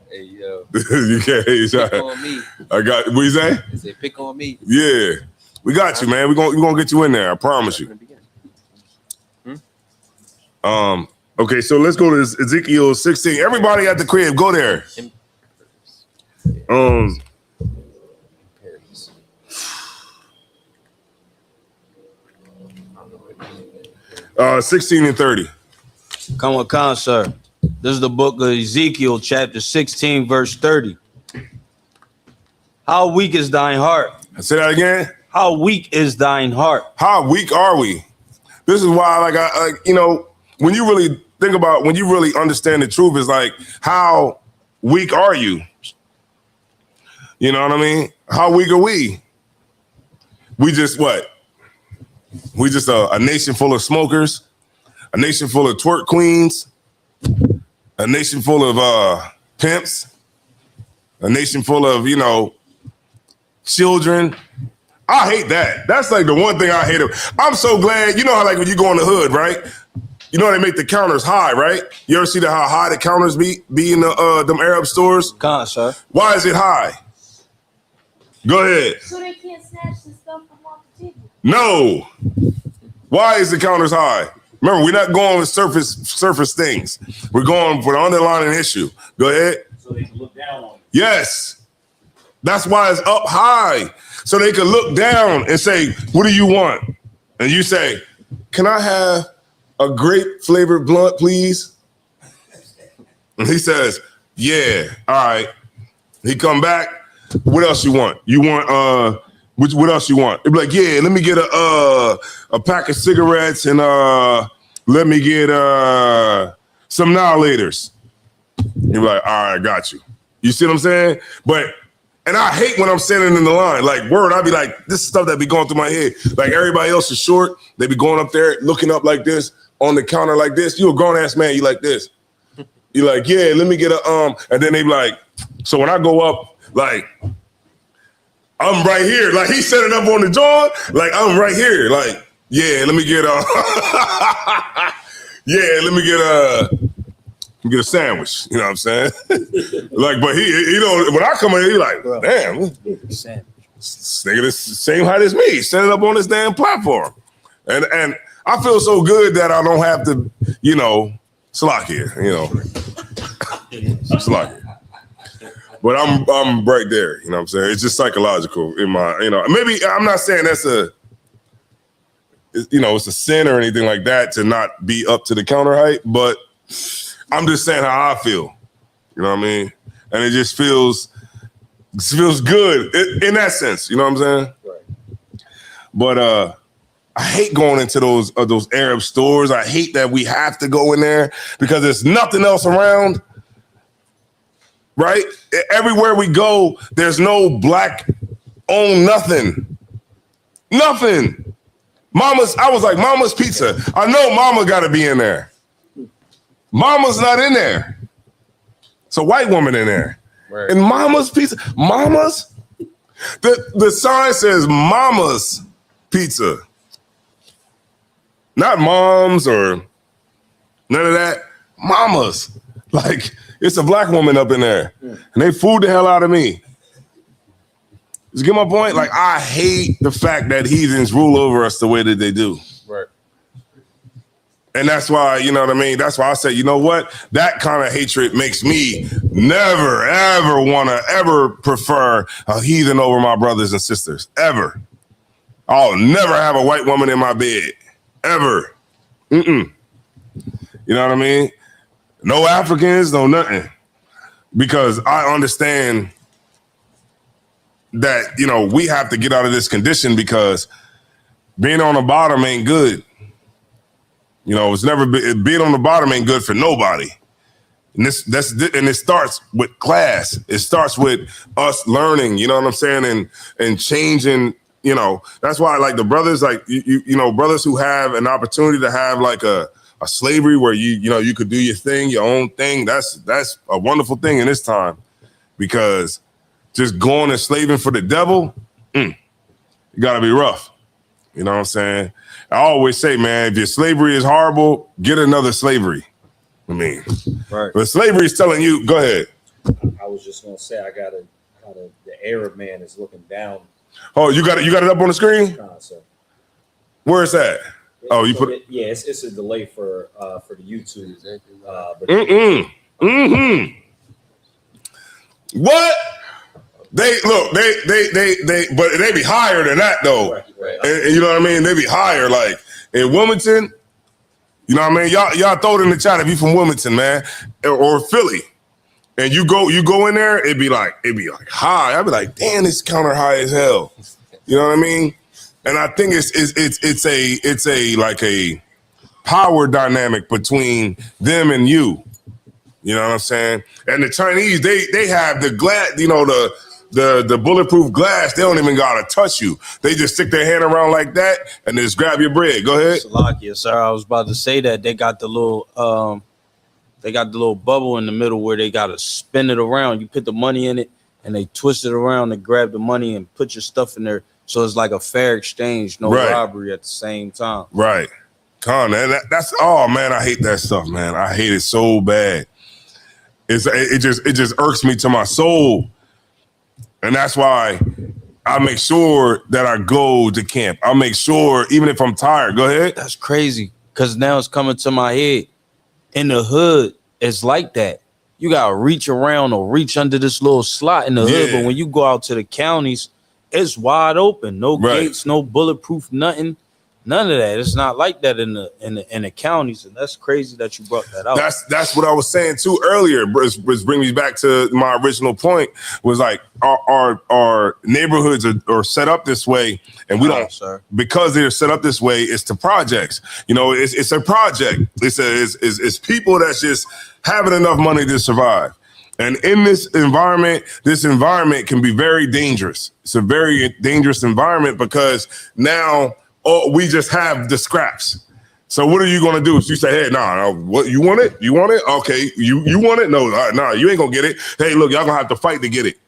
Hey yo. You can't Pick on me. I got what you say? They say pick on me. Yeah. We got you, man. We're gonna get you in there, I promise you. Okay, so let's go to Ezekiel 16. Everybody at the crib, go there. 16 and 30. Come, sir. This is the book of Ezekiel, chapter 16, verse 30. How weak is thine heart? Say that again. How weak is thine heart? How weak are we? This is why, like, you know, when you really think about, when you really understand the truth, is like, how weak are you? You know what I mean? How weak are we? We just what? We just a nation full of smokers, a nation full of twerk queens, a nation full of pimps, a nation full of, you know, children. I hate that. That's like the one thing I hate. I'm so glad, you know how like when you go in the hood, right? You know they make the counters high, right? You ever see how high the counters be in the them Arab stores? Come, sir. Why is it high? Go ahead. So they can't snatch the stuff from off the table. No. Why is the counters high? Remember, we're not going with surface things. We're going for the underlying issue. Go ahead. So they can look down on you. Yes. That's why it's up high. So they can look down and say, what do you want? And you say, can I have a grape flavored blunt, please? And he says, yeah, all right. He come back. What else you want? You want what else you want? He'd be like, yeah, let me get a pack of cigarettes and let me get some annihilators. He'd be like, all right, got you. You see what I'm saying? And I hate when I'm standing in the line. Like, word, I'd be like, this is stuff that be going through my head. Like, everybody else is short. They be going up there, looking up like this, on the counter like this. You a grown-ass man, you like this. You like, yeah, let me get a, and then they be like, so when I go up, like, I'm right here. Like, he set it up on the joint. Like, I'm right here. Like, yeah, let me get get a sandwich. You know what I'm saying? Like, but he don't. When I come in, he like, damn, this nigga this same height as me. Set it up on this damn platform, and I feel so good that I don't have to, you know, slack here. You know, slack here. But I'm right there. You know what I'm saying? It's just psychological in my, you know. Maybe I'm not saying that's it's a sin or anything like that to not be up to the counter height, but I'm just saying how I feel. You know what I mean? And it just feels good in that sense. You know what I'm saying? Right. But I hate going into those Arab stores. I hate that we have to go in there because there's nothing else around. Right? Everywhere we go, there's no black owned nothing. Nothing. I was like, Mama's Pizza. I know Mama got to be in there. Mama's not in there. It's a white woman in there. Right. And Mama's Pizza. Mama's? The sign says Mama's Pizza. Not Mom's or none of that. Mama's. Like, it's a black woman up in there. And they fooled the hell out of me. Just get my point? Like, I hate the fact that heathens rule over us the way that they do. Right. And that's why, you know what I mean? That's why I say, you know what? That kind of hatred makes me never, ever want to ever prefer a heathen over my brothers and sisters. Ever. I'll never have a white woman in my bed. Ever. You know what I mean? No Africans, no nothing. Because I understand that, you know, we have to get out of this condition because being on the bottom ain't good. You know, it's never been, being on the bottom ain't good for nobody. And it starts with class. It starts with us learning, you know what I'm saying? And changing, you know, that's why like the brothers, like, you know, brothers who have an opportunity to have like a slavery where you know, you could do your thing, your own thing. That's a wonderful thing in this time, because just going and slaving for the devil, you gotta be rough. You know what I'm saying? I always say, man, if your slavery is horrible, get another slavery. I mean, Right. but slavery is telling you, go ahead. I was just gonna say I got the Arab man is looking down. Oh, you got it up on the screen? So Where is that? Oh, you put it. Yeah, it's a delay for the YouTube. But What? They look, but they be higher than that though. Right. And you know what I mean? They be higher. Like in Wilmington, you know what I mean? Y'all throw it in the chat if you from Wilmington, man, or Philly. And you go in there, it'd be like high. I'd be like, damn, this counter high as hell. You know what I mean? And I think it's a like a power dynamic between them and you. You know what I'm saying? And the Chinese, they have the glass, you know, the bulletproof glass. They don't even gotta touch you. They just stick their hand around like that and just grab your bread. Go ahead. Salakia, sir. I was about to say that they got the little bubble in the middle where they gotta spin it around. You put the money in it and they twist it around and grab the money and put your stuff in there. So it's like a fair exchange, no robbery at the same time. Right. Con, that's oh man, I hate that stuff, man. I hate it so bad. It just irks me to my soul. And that's why I make sure that I go to camp. I'll make sure, even if I'm tired, go ahead. That's crazy. Cause now it's coming to my head. In the hood, it's like that. You gotta reach around or reach under this little slot in the hood. But when you go out to the counties, it's wide open. No gates, no bulletproof, nothing. None of that. It's not like that in the counties, and that's crazy that you brought that out. That's what I was saying too earlier. Which brings me back to my original point. Was like our neighborhoods are set up this way, and we don't. Sir. Because they're set up this way, it's to projects. You know, it's a project. It's people that's just having enough money to survive. And in this environment can be very dangerous. It's a very dangerous environment because now. Oh, we just have the scraps. So what are you gonna do? So you say, hey, nah, what you want it? You want it? Okay, you want it? No, nah, you ain't gonna get it. Hey, look, y'all gonna have to fight to get it.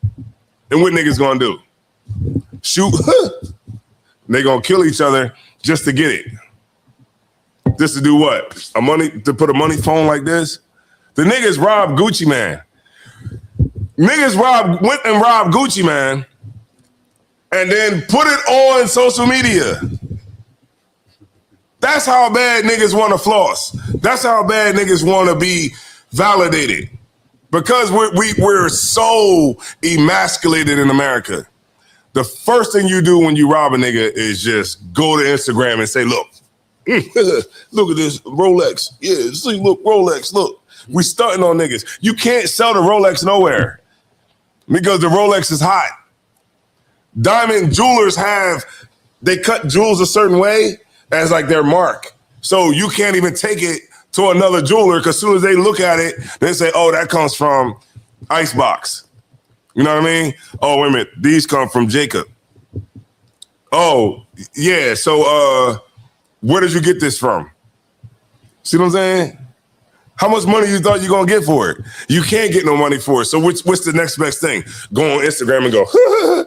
And what niggas gonna do? Shoot. They gonna kill each other just to get it. Just to do what? To put a money phone like this? The niggas robbed Gucci Man. Niggas went and robbed Gucci Man and then put it on social media. That's how bad niggas want to floss. That's how bad niggas want to be validated. Because we're so emasculated in America. The first thing you do when you rob a nigga is just go to Instagram and say, look, look at this Rolex. Yeah, see, look, Rolex, look. We stunting on niggas. You can't sell the Rolex nowhere because the Rolex is hot. Diamond jewelers they cut jewels a certain way as like their mark. So you can't even take it to another jeweler because as soon as they look at it, they say, oh, that comes from Icebox. You know what I mean? Oh, wait a minute. These come from Jacob. Oh, yeah. So where did you get this from? See what I'm saying? How much money you thought you're going to get for it? You can't get no money for it. So what's the next best thing? Go on Instagram and go,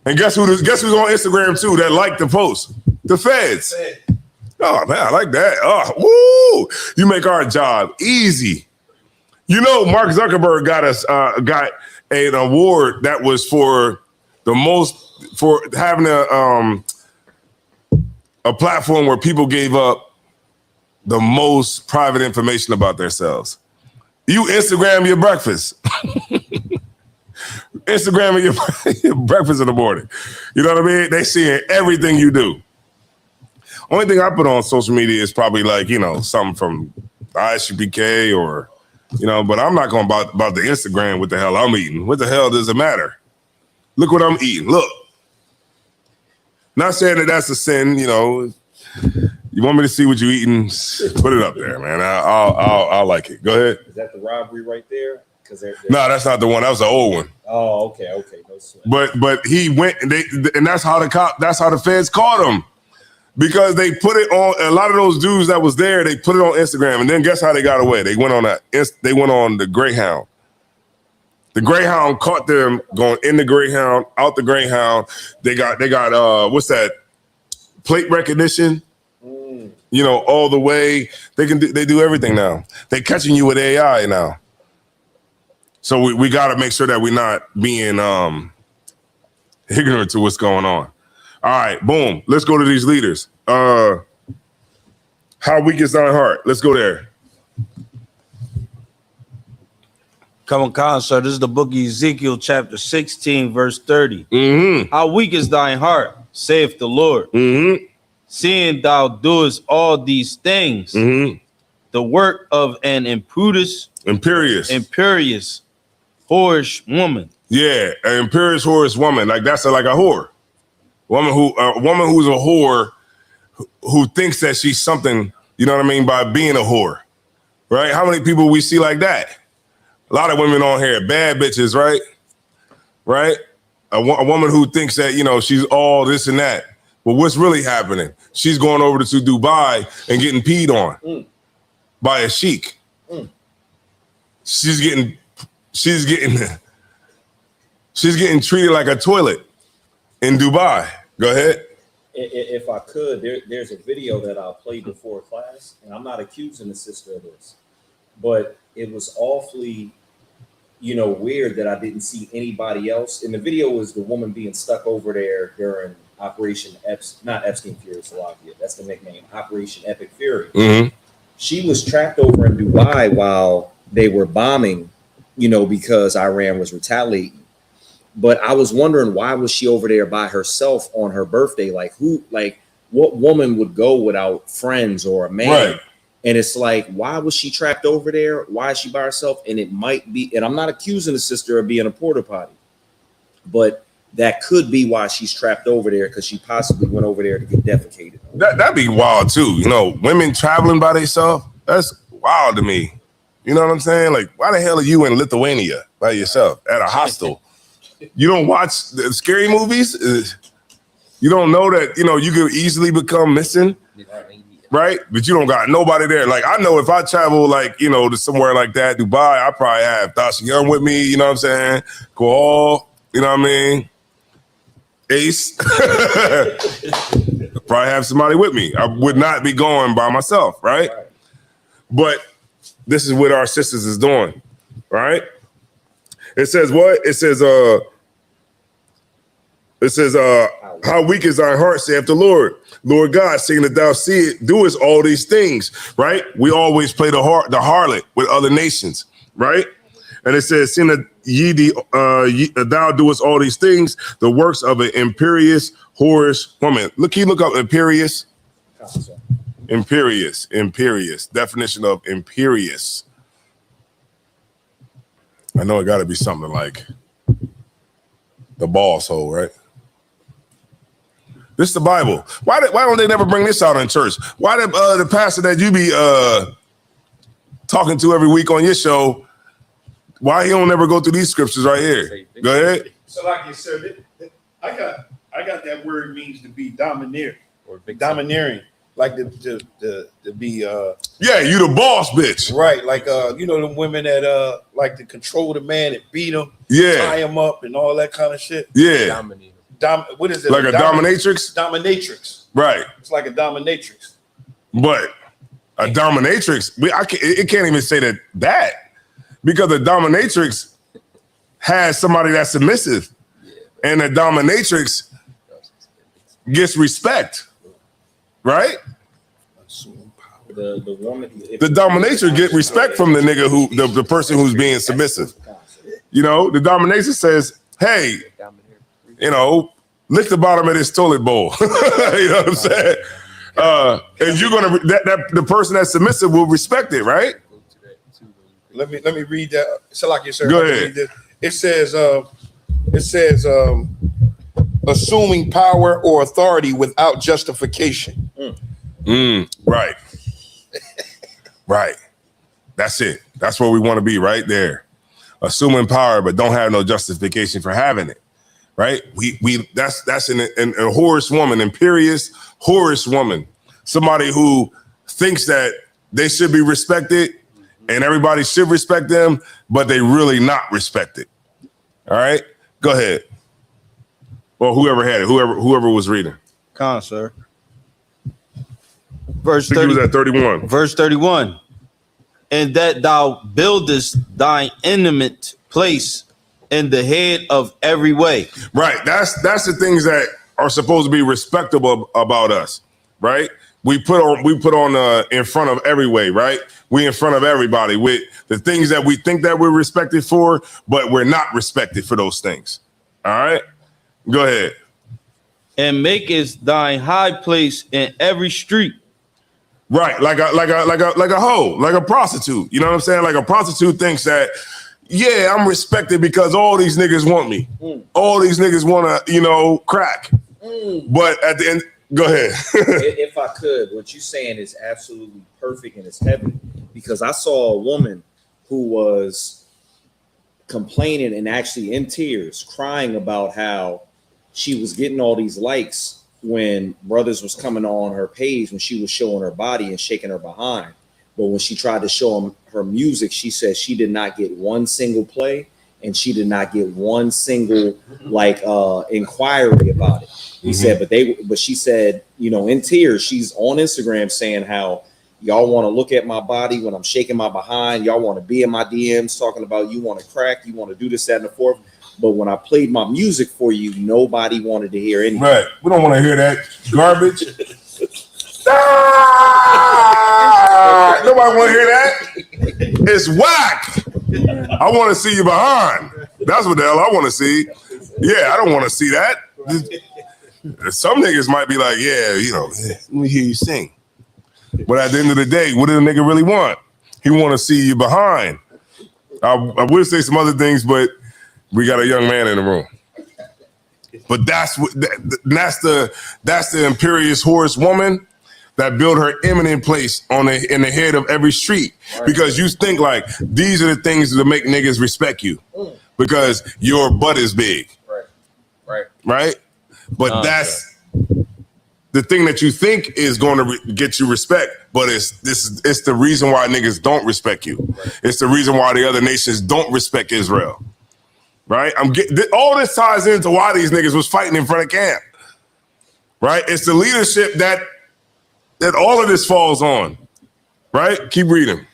and guess who's on Instagram too that liked the post? The feds. Oh man, I like that. Oh, woo! You make our job easy. You know, Mark Zuckerberg got an award that was for having a platform where people gave up the most private information about themselves. You Instagram your breakfast. Instagram your breakfast in the morning. You know what I mean? They seeing everything you do. Only thing I put on social media is probably like, you know, something from ISUPK or, you know, but I'm not going about the Instagram what the hell I'm eating. What the hell does it matter? Look what I'm eating. Look. Not saying that that's a sin, you know. You want me to see what you eating? Put it up there, man. I'll like it. Go ahead. Is that the robbery right there? Because no, that's not the one. That was the old one. Oh, okay, no sweat. But he went and that's how the feds caught him. Because they put it on a lot of those dudes that was there, they put it on Instagram, and then guess how they got away? They went on the Greyhound. The Greyhound caught them going in the Greyhound, out the Greyhound. They got what's that? Plate recognition. You know, all the way. They do everything now. They catching you with AI now. So we got to make sure that we're not being ignorant to what's going on. All right, boom. Let's go to these leaders. How weak is thine heart? Let's go there. Come on, sir. This is the book of Ezekiel, chapter 16, verse 30. Mm-hmm. How weak is thine heart, saith the Lord. Mm-hmm. Seeing thou doest all these things, the work of an imperious, whorish woman. Yeah, an imperious whorish woman. Like that's like a whore. A woman who's a whore who thinks that she's something, you know what I mean, by being a whore. Right? How many people we see like that? A lot of women on here, bad bitches, right? Right? A woman who thinks that, you know, she's all this and that. But what's really happening? She's going over to Dubai and getting peed on by a sheik. She's getting treated like a toilet in Dubai. Go ahead. If I could, there's a video that I'll play before class, and I'm not accusing the sister of this, but it was awfully, you know, weird that I didn't see anybody else. And the video was the woman being stuck over there during Operation not Epstein Fury, Slovakia. That's the nickname, Operation Epic Fury. Mm-hmm. She was trapped over in Dubai while they were bombing, you know, because Iran was retaliating. But I was wondering, why was she over there by herself on her birthday? Like what woman would go without friends or a man? Right. And it's like, why was she trapped over there? Why is she by herself? And it might be, and I'm not accusing the sister of being a porta potty, but that could be why she's trapped over there, because she possibly went over there to get defecated. That'd be wild too. You know, women traveling by themselves. That's wild to me. You know what I'm saying? Like, why the hell are you in Lithuania by yourself at a hostel? You don't watch the scary movies? You don't know that, you know, you could easily become missing, right? But you don't got nobody there. Like, I know if I travel, like, you know, to somewhere like that, Dubai, I probably have Tasha Young with me, you know what I'm saying? Koal, you know what I mean? Ace. Probably have somebody with me. I would not be going by myself, right? But this is what our sisters is doing, right? It says what? It says, how weak is thy heart, saith the Lord. Lord God, seeing that thou doest all these things, right? We always play the harlot with other nations, right? And it says, seeing that thou doest all these things, the works of an imperious, whorish woman. Look up imperious. Imperious. Definition of imperious. I know it got to be something like the boss hole, right? This is the Bible. Why don't they never bring this out in church? Why the pastor that you be talking to every week on your show, why he don't never go through these scriptures right here? Go ahead. So like you said, I got that word means to be domineering or domineering, like to be yeah, you the boss bitch. Right, like you know, the women that like to control the man and beat him, tie him up and all that kind of shit. Yeah. What is it? Like a dominatrix? Dominatrix. Right. It's like a dominatrix. But a dominatrix, it can't even say that because a dominatrix has somebody that's submissive, and a dominatrix gets respect, right? The woman, the dominatrix get respect from the nigga the person who's being submissive. You know, the dominatrix says, "Hey, you know, lick the bottom of this toilet bowl." You know what I'm saying? And you're gonna the person that's submissive will respect it, right? Let me read that. So like you said, go ahead. It says assuming power or authority without justification. Right. Right. That's it. That's where we want to be right there. Assuming power, but don't have no justification for having it. Right? That's a whorish woman, imperious, whorish woman. Somebody who thinks that they should be respected and everybody should respect them, but they really not respected. All right? Go ahead. Well, whoever had it, whoever was reading. Con, sir. Verse I think 30. he was at 31. Verse 31. And that thou buildest thine intimate place in the head of every way. Right. That's the things that are supposed to be respectable about us. Right. We put on in front of every way. Right. We in front of everybody with the things that we think that we're respected for, but we're not respected for those things. All right. Go ahead. And makest thine high place in every street. Right, like a hoe, like a prostitute. You know what I'm saying? Like a prostitute thinks that, yeah, I'm respected because all these niggas want me. All these niggas want to, crack. But at the end, go ahead. If I could, what you're saying is absolutely perfect and it's heavy, because I saw a woman who was complaining and actually in tears, crying about how she was getting all these likes when brothers was coming on her page when she was showing her body and shaking her behind. But when she tried to show them her music, she said she did not get one single play and she did not get one single inquiry about it. He said, but she said, in tears, she's on Instagram saying how y'all want to look at my body when I'm shaking my behind. Y'all want to be in my DMs talking about you want to crack, you want to do this, that, and the fourth. But when I played my music for you, nobody wanted to hear anything. Right. We don't want to hear that garbage. Nobody want to hear that. It's whack. I want to see you behind. That's what the hell I want to see. Yeah, I don't want to see that. Some niggas might be like, yeah, let me hear you sing. But at the end of the day, what did a nigga really want? He want to see you behind. I would say some other things, but we got a young man in the room. But that's the imperious whorish woman that built her eminent place in the head of every street. Right. Because you think like these are the things that make niggas respect you because your butt is big. Right. But that's the thing that you think is going to get you respect, but it's the reason why niggas don't respect you. Right. It's the reason why the other nations don't respect Israel. Right? All this ties into why these niggas was fighting in front of camp. Right? It's the leadership that all of this falls on. Right? Keep reading.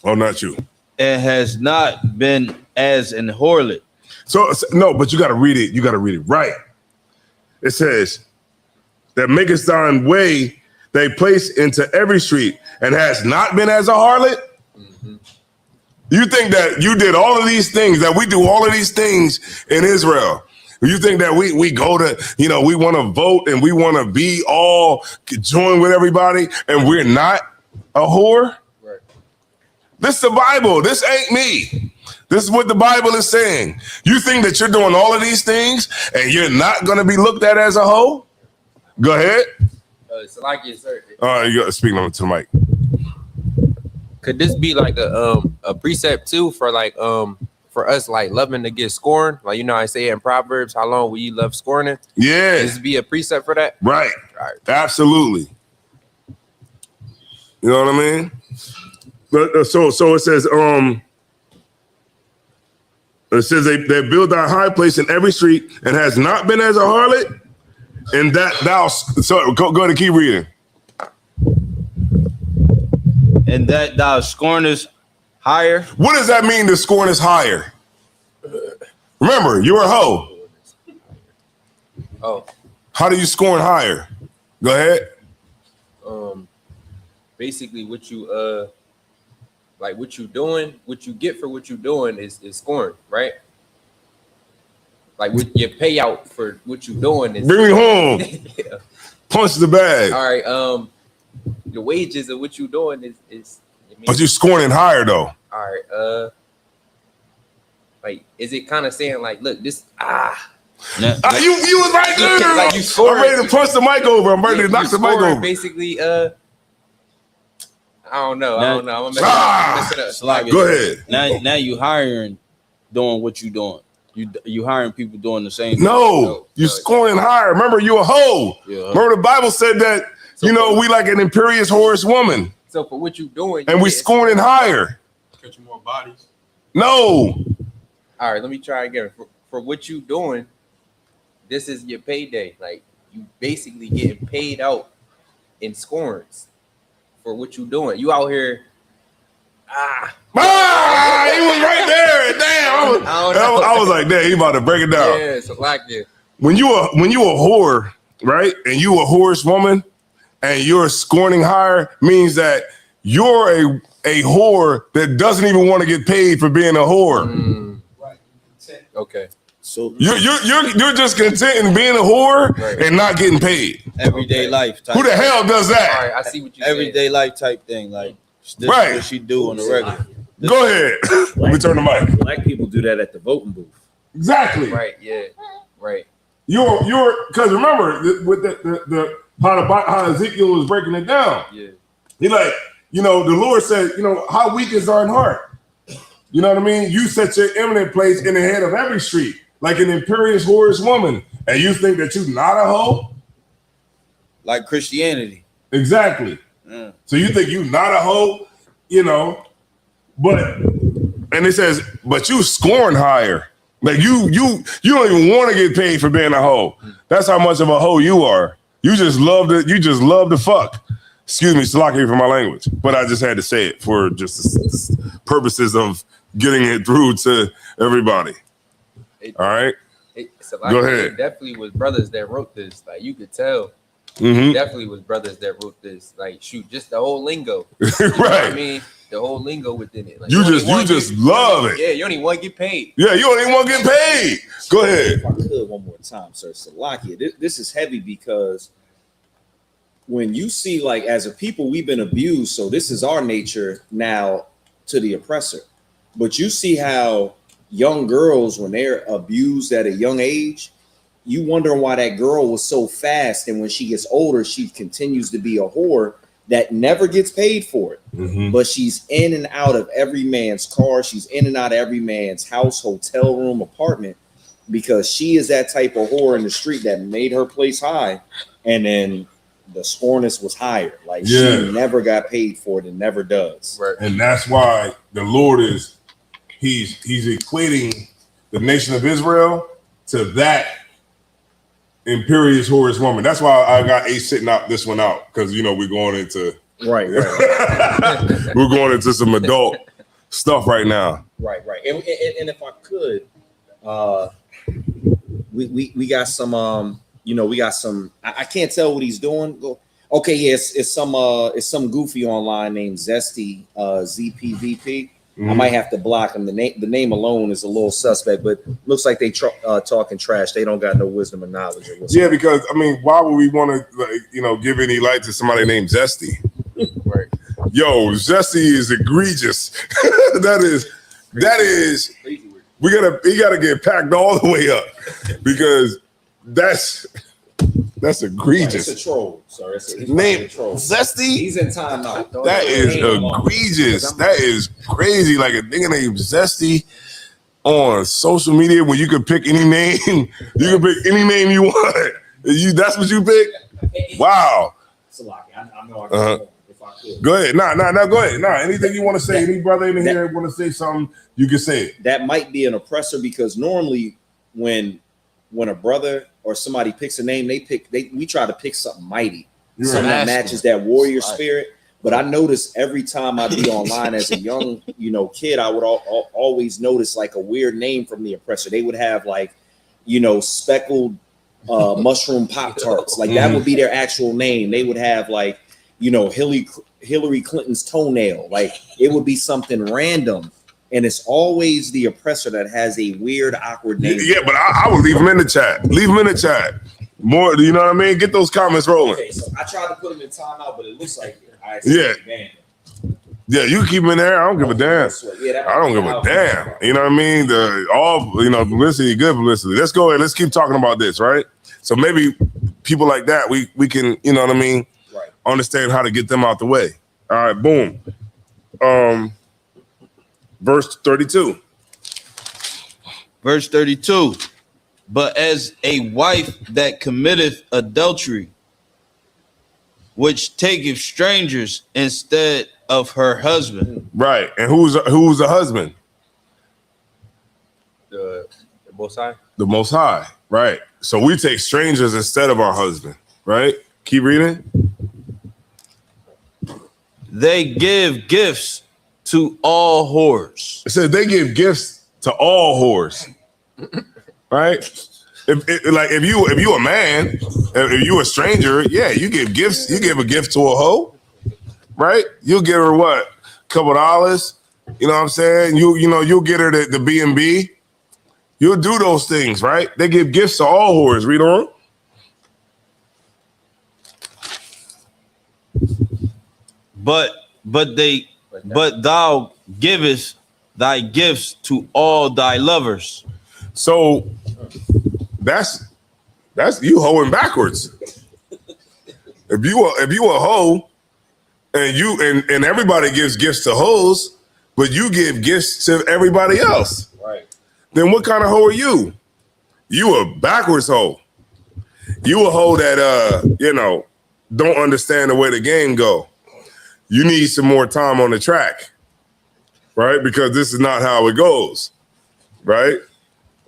Oh, not you. It has not been as an harlot. So no, but you got to read it. You got to read it right. It says that makest thine way they place into every street and has not been as a harlot. You think that you did all of these things, that we do all of these things in Israel. You think that we go to, we want to vote and we want to be all join with everybody and we're not a whore? Right. This is the Bible. This ain't me. This is what the Bible is saying. You think that you're doing all of these things and you're not going to be looked at as a hoe? Go ahead. It's like you, sir. You got to speak to the mic. Could this be like a precept too for for us loving to get scorned? Like I say in Proverbs, how long will you love scorning? Yeah. Could this be a precept for that? Right. Absolutely. You know what I mean? But so it says they build thy high place in every street and has not been as a harlot, and that thou go to keep reading. And that thou scornest higher. What does that mean to scorn is higher? Remember, you're a hoe. Oh. How do you scorn higher? Go ahead. Basically what you what you doing, what you get for what you doing is scorn, right? Like what your payout for what you doing is bring me home. Yeah. Punch the bag. All right. The wages of what you doing is but you're scoring higher though. All right. Is it kind of saying look, this Now, you was right there. Like you scoring. I'm ready to punch the mic over. I'm ready to knock the mic over. Basically, I don't know. I'm gonna mess it up. Like, go ahead. Now you hiring, doing what you doing. You hiring people doing the same thing. No, you scoring higher. Remember, you a hoe. Yeah. Remember, the Bible said that, we like an imperious horse woman. So for what you doing, and we scoring higher. Catching more bodies. No. All right, let me try again. For what you doing, this is your payday. Like, you basically getting paid out in scorings for what you doing. You out here. He was right there. Damn, I was like, damn, he about to break it down. Yeah, so like this. When you a whore, right, and you a horse woman, and you're scorning higher, means that you're a whore that doesn't even want to get paid for being a whore. Right. Okay. So you're just content in being a whore and not getting paid. Everyday life type. Who the hell does that? All right, I see what you Everyday life type thing. Like, this is what she do on the regular. Go ahead. Let me turn the mic. Black people do that at the voting booth. Exactly. Right. Yeah. Right. You're because remember with the how Ezekiel was breaking it down. Yeah. He like, the Lord said, how weak is our heart? You know what I mean? You set your eminent place in the head of every street, like an imperious horse woman, and you think that you're not a hoe? Like Christianity. Exactly. Yeah. So you think you're not a hoe, but and it says, but you scoring higher. Like you don't even want to get paid for being a hoe. That's how much of a hoe you are. You just love to fuck. Excuse me, Salaki for my language, but I just had to say it for just purposes of getting it through to everybody. All right, go ahead. It definitely was brothers that wrote this. Like, you could tell. Definitely was brothers that wrote this. Like, shoot, just the whole lingo. You know what I mean? The whole lingo within it. Like, you just love it. Yeah, you don't even want to get paid. Yeah, you don't even want to get paid. Go ahead. If I could one more time, sir. Salakia, this is heavy because when you see, like, as a people, we've been abused, so this is our nature now to the oppressor. But you see how young girls, when they're abused at a young age, you wondering why that girl was so fast, and when she gets older, she continues to be a whore that never gets paid for it. But she's in and out of every man's car. She's in and out of every man's house, hotel room, apartment, because she is that type of whore in the street that made her place high. And then the scorness was higher. Like, she never got paid for it and never does. Right. And that's why the Lord he's equating the nation of Israel to that imperious horse woman. That's why I got Ace sitting out this one out, because we're going into right. We're going into some adult stuff right now. Right. And if I could, we got some we got some. I can't tell what he's doing. Okay, yes, it's some goofy online named Zesty ZPVP. I might have to block him. The name alone is a little suspect, but looks like they talking trash. They don't got no wisdom or knowledge. Yeah, because why would we want to give any light to somebody named Zesty? Right. Yo, Zesty is egregious. that is. He gotta get packed all the way up, because that's egregious. It's a troll, sir. It's name a troll. Zesty. He's in timeout. That is egregious. That is crazy. Like, a nigga named Zesty on social media, when you could pick any name, you can pick any name you want. That's what you pick. Wow. Salaki, I know I can. If I could. Go ahead. Nah, go ahead. Anything you want to say? Any brother in here want to say something? You can say it. That might be an oppressor, because normally when a brother or somebody picks a name, we try to pick something mighty, something that matches that warrior spirit. But I notice every time I be online as a young, kid, I would always notice like a weird name from the oppressor. They would have like, speckled mushroom Pop-Tarts. Like, that would be their actual name. They would have like, Hillary Clinton's toenail. Like, it would be something random. And it's always the oppressor that has a weird, awkward name. Yeah, but I would leave them in the chat. Leave them in the chat. More, you know what I mean? Get those comments rolling. Okay, so I tried to put them in timeout, but it looks like yeah. Yeah, you can keep them in there. I don't give a damn. I don't give a damn. You know what I mean? Publicity, good publicity. Let's go ahead. Let's keep talking about this, right? So maybe people like that, we can, you know what I mean? Right. Understand how to get them out the way. All right, boom. Verse 32. Verse 32. But as a wife that committeth adultery, which taketh strangers instead of her husband. Right. And who's the husband? The Most High. The Most High. Right. So we take strangers instead of our husband. Right. Keep reading. They give gifts to all whores. It says they give gifts to all whores. Right. If you a man, if you a stranger, yeah, you give gifts. You give a gift to a hoe, right? You'll give her what, a couple dollars. You know what I'm saying? You'll get her the B&B. You'll do those things, right? They give gifts to all whores. Read on. But thou givest thy gifts to all thy lovers. So that's you hoeing backwards. If you a hoe and everybody gives gifts to hoes, but you give gifts to everybody else, Right. then what kind of hoe are you? You a backwards hoe. You a hoe that don't understand the way the game go. You need some more time on the track, right? Because this is not how it goes, right?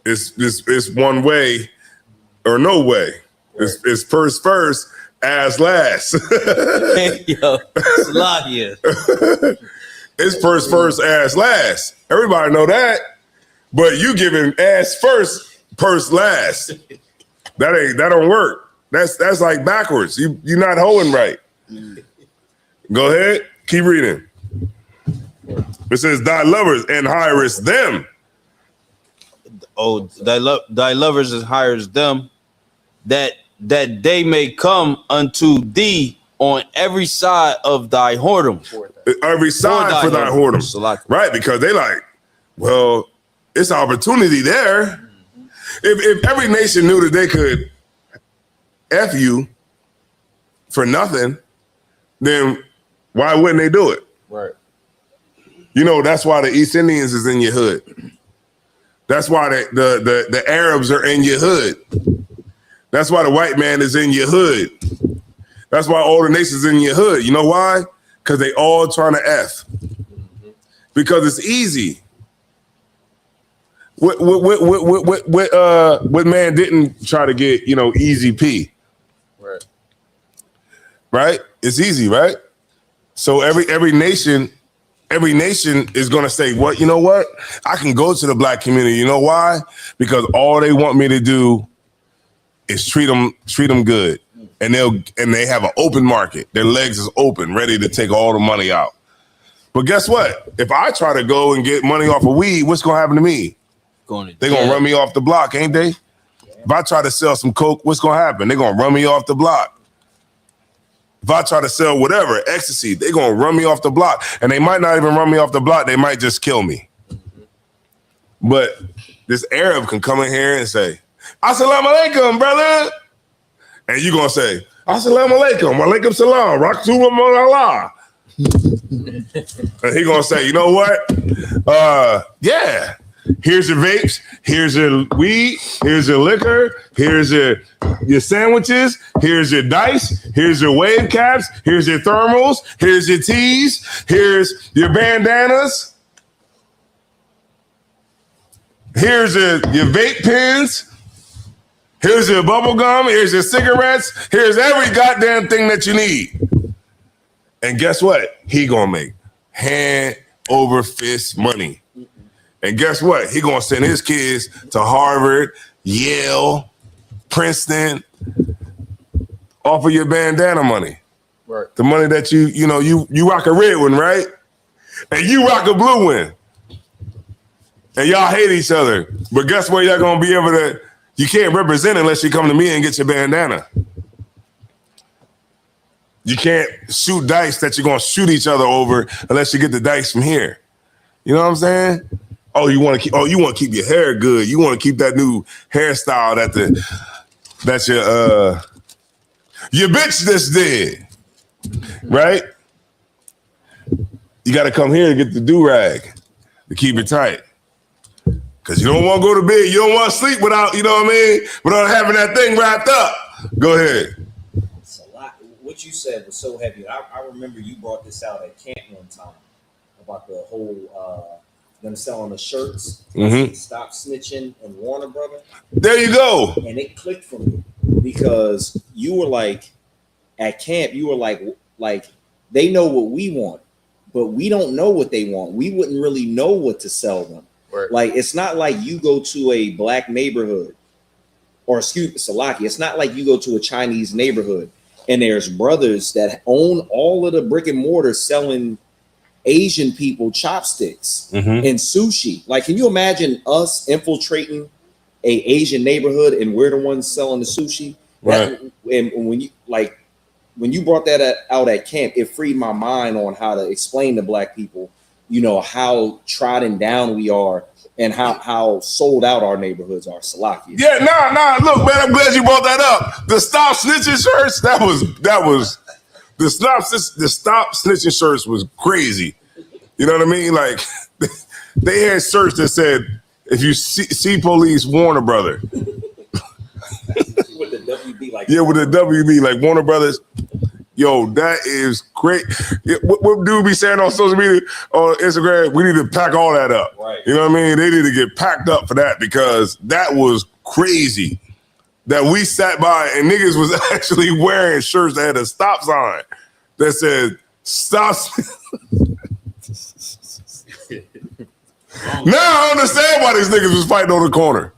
It's one way or no way. Right. It's first, ass last. Yo, Slakia. It's first, ass last. Everybody know that. But you giving ass first, purse last. That don't work. That's like backwards. You're not hoeing right. Go ahead. Keep reading. It says thy lovers and hirest them. Oh, thy lovers and hires them, that they may come unto thee on every side of thy whoredom. Every side for thy whoredom. Right, because they like, well, it's opportunity there. If every nation knew that they could F you for nothing, then why wouldn't they do it? Right. That's why the East Indians is in your hood. That's why the Arabs are in your hood. That's why the white man is in your hood. That's why all the nations in your hood. You know why? Because they all trying to F. Because it's easy. What man didn't try to get, easy P? Right. Right? It's easy, right? So every nation is going to say, what? You know what? I can go to the black community. You know why? Because all they want me to do is treat them good. And they have an open market. Their legs is open, ready to take all the money out. But guess what? If I try to go and get money off of weed, what's going to happen to me? They're going to run me off the block, ain't they? If I try to sell some coke, what's going to happen? They're going to run me off the block. If I try to sell whatever, ecstasy, they're going to run me off the block. And they might not even run me off the block. They might just kill me. But this Arab can come in here and say, Assalamu alaikum, brother. And you're going to say, Assalamu alaikum, wa alaikum salam, Rakhtullah Allah. And he going to say, you know what? Yeah. Here's your vapes. Here's your weed. Here's your liquor. Here's your sandwiches. Here's your dice. Here's your wave caps. Here's your thermals. Here's your teas. Here's your bandanas. Here's your vape pens. Here's your bubble gum. Here's your cigarettes. Here's every goddamn thing that you need. And guess what? He gonna make hand over fist money. And guess what? He gonna send his kids to Harvard, Yale, Princeton, off of your bandana money. Right. The money that you rock a red one, right? And you rock a blue one. And y'all hate each other. But guess what? Y'all gonna be able to, you can't represent unless you come to me and get your bandana. You can't shoot dice that you're gonna shoot each other over unless you get the dice from here. You know what I'm saying? Oh, you want to keep your hair good. You want to keep that new hairstyle that your bitch just did, right? You got to come here to get the do-rag to keep it tight. Because you don't want to go to bed. You don't want to sleep without, you know what I mean? Without having that thing wrapped up. Go ahead. It's a lot. What you said was so heavy. I remember you brought this out at camp one time about the whole them selling the shirts. Stop Snitching and Warner Brother. There you go. And it clicked for me because you were like, at camp, you were like they know what we want, but we don't know what they want. We wouldn't really know what to sell them. Right. Like, it's not like you go to a black neighborhood, or excuse me, Salaki, it's not like you go to a Chinese neighborhood and there's brothers that own all of the brick and mortar selling Asian people chopsticks and sushi. Like, can you imagine us infiltrating a Asian neighborhood and we're the ones selling the sushi? Right. And when you brought that out at camp, it freed my mind on how to explain to black people, you know, how trodden down we are and how sold out our neighborhoods are. Salaki. Yeah, nah. Look, man, I'm glad you brought that up. The Stop Snitching shirts, that was the Stop Snitching shirts was crazy. You know what I mean? Like, they had shirts that said, if you see police, Warner Brother. With the WB, like, yeah, with the WB, like Warner Brothers. Yo, that is great. What dude be saying on social media, on Instagram? We need to pack all that up. Right. You know what I mean? They need to get packed up for that because that was crazy. That we sat by and niggas was actually wearing shirts that had a stop sign that said stop. Now I understand why these niggas was fighting on the corner.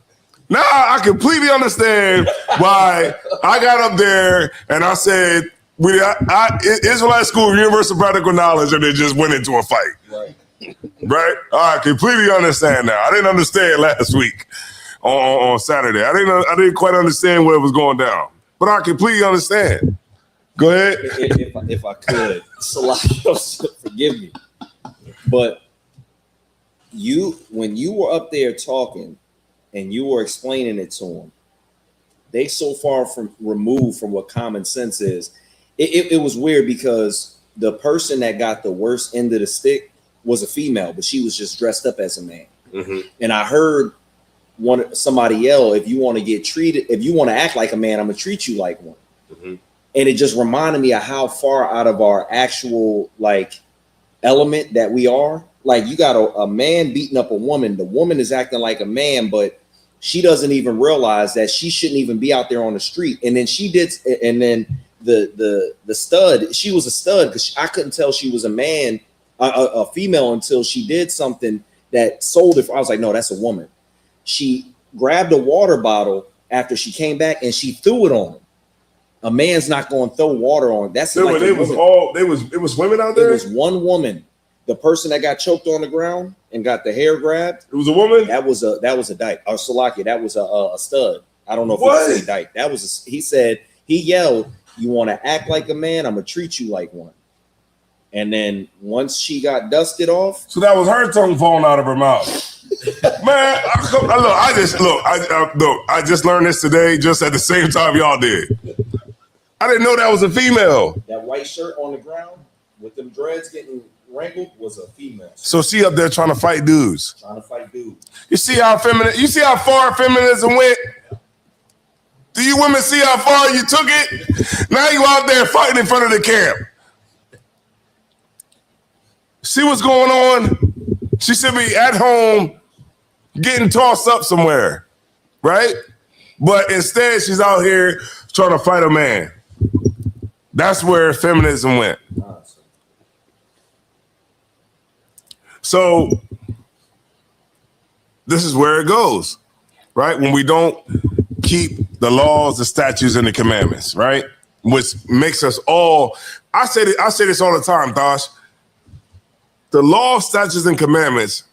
Now I completely understand why I got up there and I said, Israelite School of Universal Practical Knowledge, and they just went into a fight. Right? I completely understand now. I didn't understand last week on Saturday. I didn't quite understand what was going down, but I completely understand. Go ahead. If I could, Salaki, forgive me, but when you were up there talking and you were explaining it to them, they so far removed from what common sense is. It was weird because the person that got the worst end of the stick was a female, but she was just dressed up as a man. And I heard somebody yell, if you want to act like a man, I'm gonna treat you like one. And it just reminded me of how far out of our actual like element that we are. Like, you got a man beating up a woman. The woman is acting like a man, but she doesn't even realize that she shouldn't even be out there on the street. And then she did, and then the stud, she was a stud because I couldn't tell she was a man, a female, until she did something that sold it. I was like, no, that's a woman. She grabbed a water bottle after she came back and she threw it on him. A man's not going to throw water on. It was women out there. It was one woman. The person that got choked on the ground and got the hair grabbed. It was a woman. That was a dyke. Or Salaki, that was a stud. I don't know if what? He said dyke. That was he yelled, "You want to act like a man? I'm gonna treat you like one." And then once she got dusted off, so that was her tongue falling out of her mouth. Man, I just learned this today, just at the same time y'all did. I didn't know that was a female. That white shirt on the ground with them dreads getting wrangled was a female. So she up there trying to fight dudes. You see how far feminism went? Do you women see how far you took it? Now you out there fighting in front of the camp. See what's going on? She should be at home getting tossed up somewhere, right? But instead she's out here trying to fight a man. That's where feminism went. So this is where it goes, right? When we don't keep the laws, the statutes, and the commandments, right? Which makes us all, I say this all the time, Tosh. The law, statutes, and commandments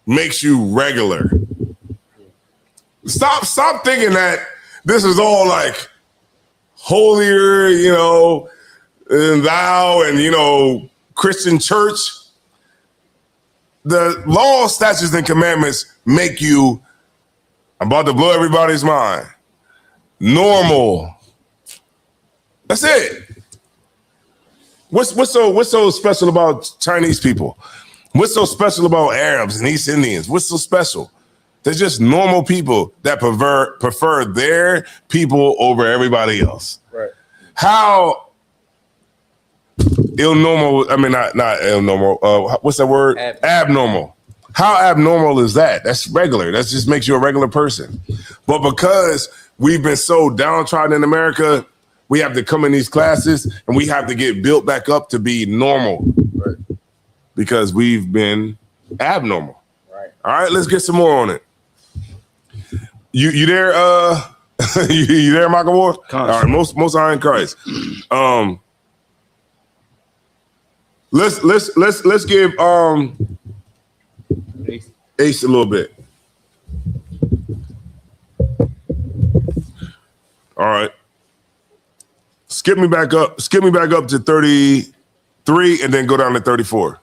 makes you regular. Stop thinking that this is all like holier, you know, than thou and, you know, Christian church. The law, statutes, and commandments make you, I'm about to blow everybody's mind, normal. That's it. What's so special about Chinese people? What's so special about Arabs and East Indians? What's so special? They're just normal people that prefer their people over everybody else. Right. How abnormal? I mean, not abnormal. What's that word? Abnormal. How abnormal is that? That's regular. That just makes you a regular person. But because we've been so downtrodden in America, we have to come in these classes and we have to get built back up to be normal. Right. Because we've been abnormal. Right. All right, let's get some more on it. You there? You there, Michael Ward? All right, most are in Christ. Let's give Ace a little bit. All right. Skip me back up to 33 and then go down to 34.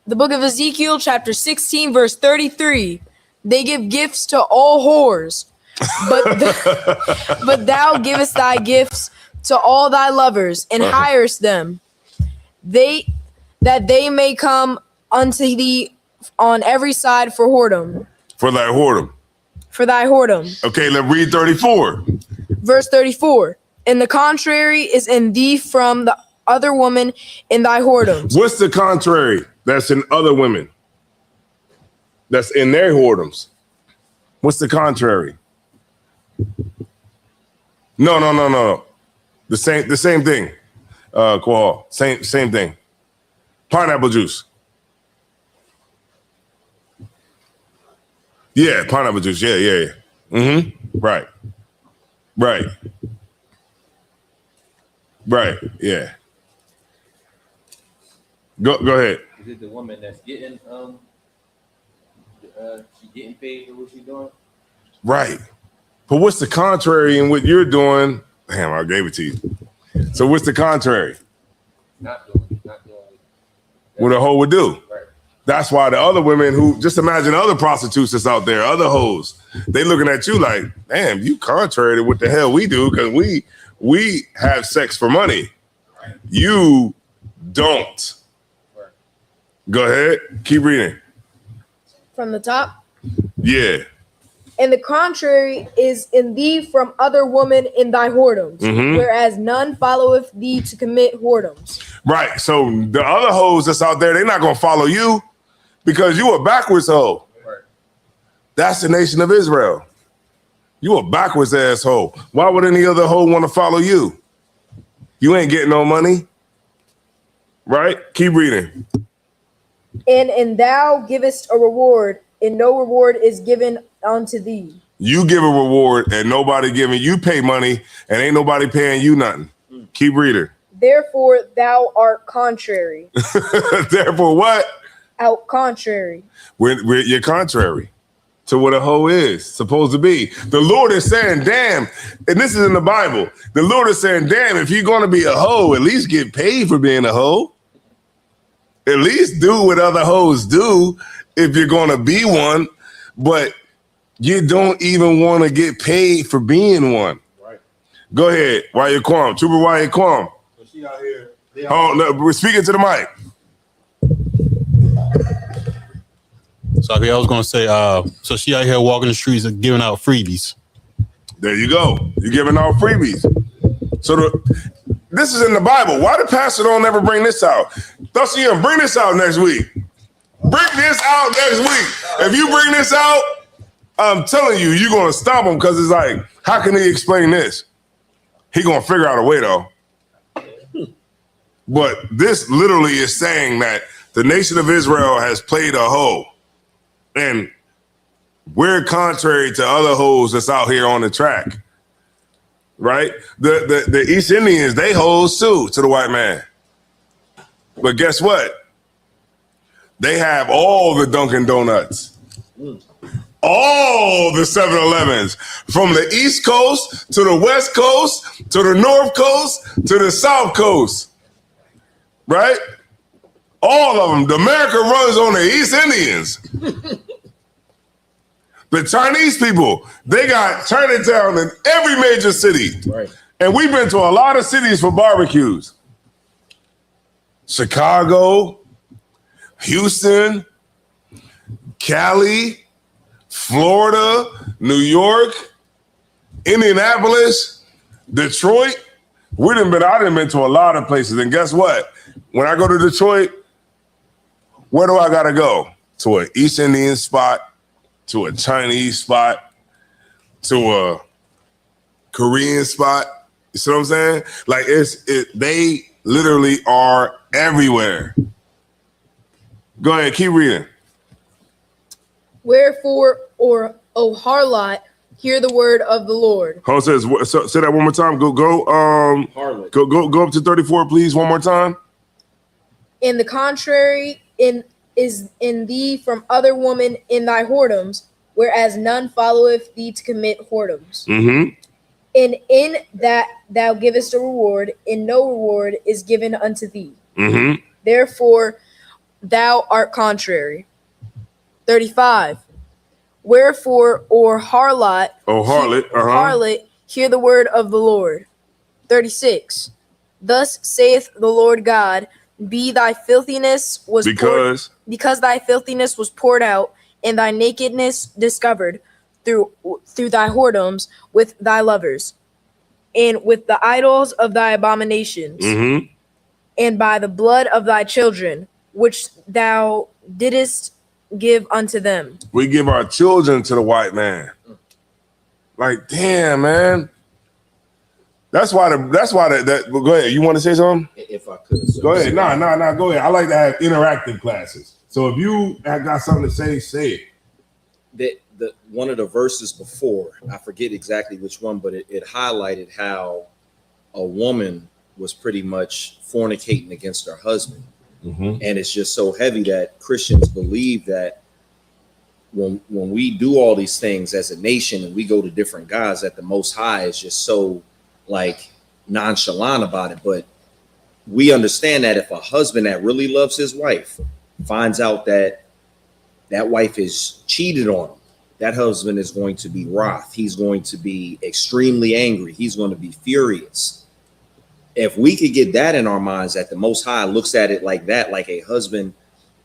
The book of Ezekiel, chapter 16, verse 33. They give gifts to all whores, but thou givest thy gifts to all thy lovers and hirest them, that they may come unto thee on every side for whoredom. For thy whoredom. For thy whoredom. Okay, let's read 34. Verse 34. And the contrary is in thee from the other woman in thy whoredoms. What's the contrary that's in other women? That's in their whoredoms. What's the contrary? No. The same thing. Qual. Same thing. Pineapple juice. Yeah, pineapple juice. Yeah. Mm-hmm. Right. Yeah. Go ahead. Is it the woman that's getting she getting paid for what she's doing? Right. But what's the contrary in what you're doing? Damn, I gave it to you. So what's the contrary? Not doing what a hoe would do. Right. That's why the other women who, just imagine other prostitutes that's out there, other hoes, they looking at you like, damn, you contrary to what the hell we do because we have sex for money. You don't. Right. Go ahead. Keep reading. From the top. Yeah. And the contrary is in thee from other women in thy whoredoms, whereas none followeth thee to commit whoredoms. Right. So the other hoes that's out there, they're not going to follow you because you a backwards hoe. Right. That's the nation of Israel. You a backwards asshole. Why would any other hoe want to follow you? You ain't getting no money. Right? Keep reading. And thou givest a reward, and no reward is given unto thee. You give a reward and nobody giving you pay money and ain't nobody paying you nothing. Keep reading. Therefore thou art contrary. Therefore what? Out contrary. You're contrary to what a hoe is supposed to be. The Lord is saying, damn, and this is in the Bible. The Lord is saying, damn, if you're going to be a hoe, at least get paid for being a hoe. At least do what other hoes do if you're going to be one, but you don't even want to get paid for being one. Right. Go ahead. Why you Kwam? Trooper, why you Kwam? So she out here. Oh, no, we're speaking to the mic. So I was going to say, so she out here walking the streets and giving out freebies. There you go. You're giving out freebies. So this is in the Bible. Why the pastor don't ever bring this out? Thus, you bring this out next week. Bring this out next week. If you bring this out, I'm telling you, you're going to stop him because it's like, how can he explain this? He going to figure out a way, though. But this literally is saying that the nation of Israel has played a hoe. And We're contrary to other hoes that's out here on the track, right? The East Indians, they hoes too to the white man. But guess what? They have all the Dunkin' Donuts, all the 7-Elevens, from the East Coast to the West Coast to the North Coast to the South Coast, right? All of them. The America runs on the East Indians. The Chinese people, they got Chinatown in every major city. Right. And we've been to a lot of cities for barbecues. Chicago, Houston, Cali, Florida, New York, Indianapolis, Detroit. I done been to a lot of places. And guess what? When I go to Detroit, where do I gotta go? To an East Indian spot, to a Chinese spot, to a Korean spot. You see what I'm saying? Like they literally are everywhere. Go ahead, keep reading. Wherefore, O harlot, hear the word of the Lord. Hold on, say that one more time. Harlot. Go up to 34, please, one more time. And the contrary is in thee from other women in thy whoredoms, whereas none followeth thee to commit whoredoms. Mm-hmm. And in that thou givest a reward, and no reward is given unto thee. Mm-hmm. Therefore, thou art contrary. 35. Wherefore, harlot, harlot, hear the word of the Lord. 36. Thus saith the Lord God, because thy filthiness was poured out, and thy nakedness discovered through thy whoredoms with thy lovers, and with the idols of thy abominations, and by the blood of thy children, which thou didst give unto them. We give our children to the white man. Like, damn, man. That's why go ahead. You want to say something? If I could. So go ahead. No, go ahead. I like to have interactive classes. So if you have got something to say, say it. The one of the verses before, I forget exactly which one, but it highlighted how a woman was pretty much fornicating against her husband. Mm-hmm. And it's just so heavy that Christians believe that when we do all these things as a nation and we go to different gods, that the Most High is just so like nonchalant about it. But we understand that if a husband that really loves his wife finds out that that wife is cheated on him, that husband is going to be wroth. He's going to be extremely angry. He's going to be furious. If we could get that in our minds, that the Most High looks at it like that, like a husband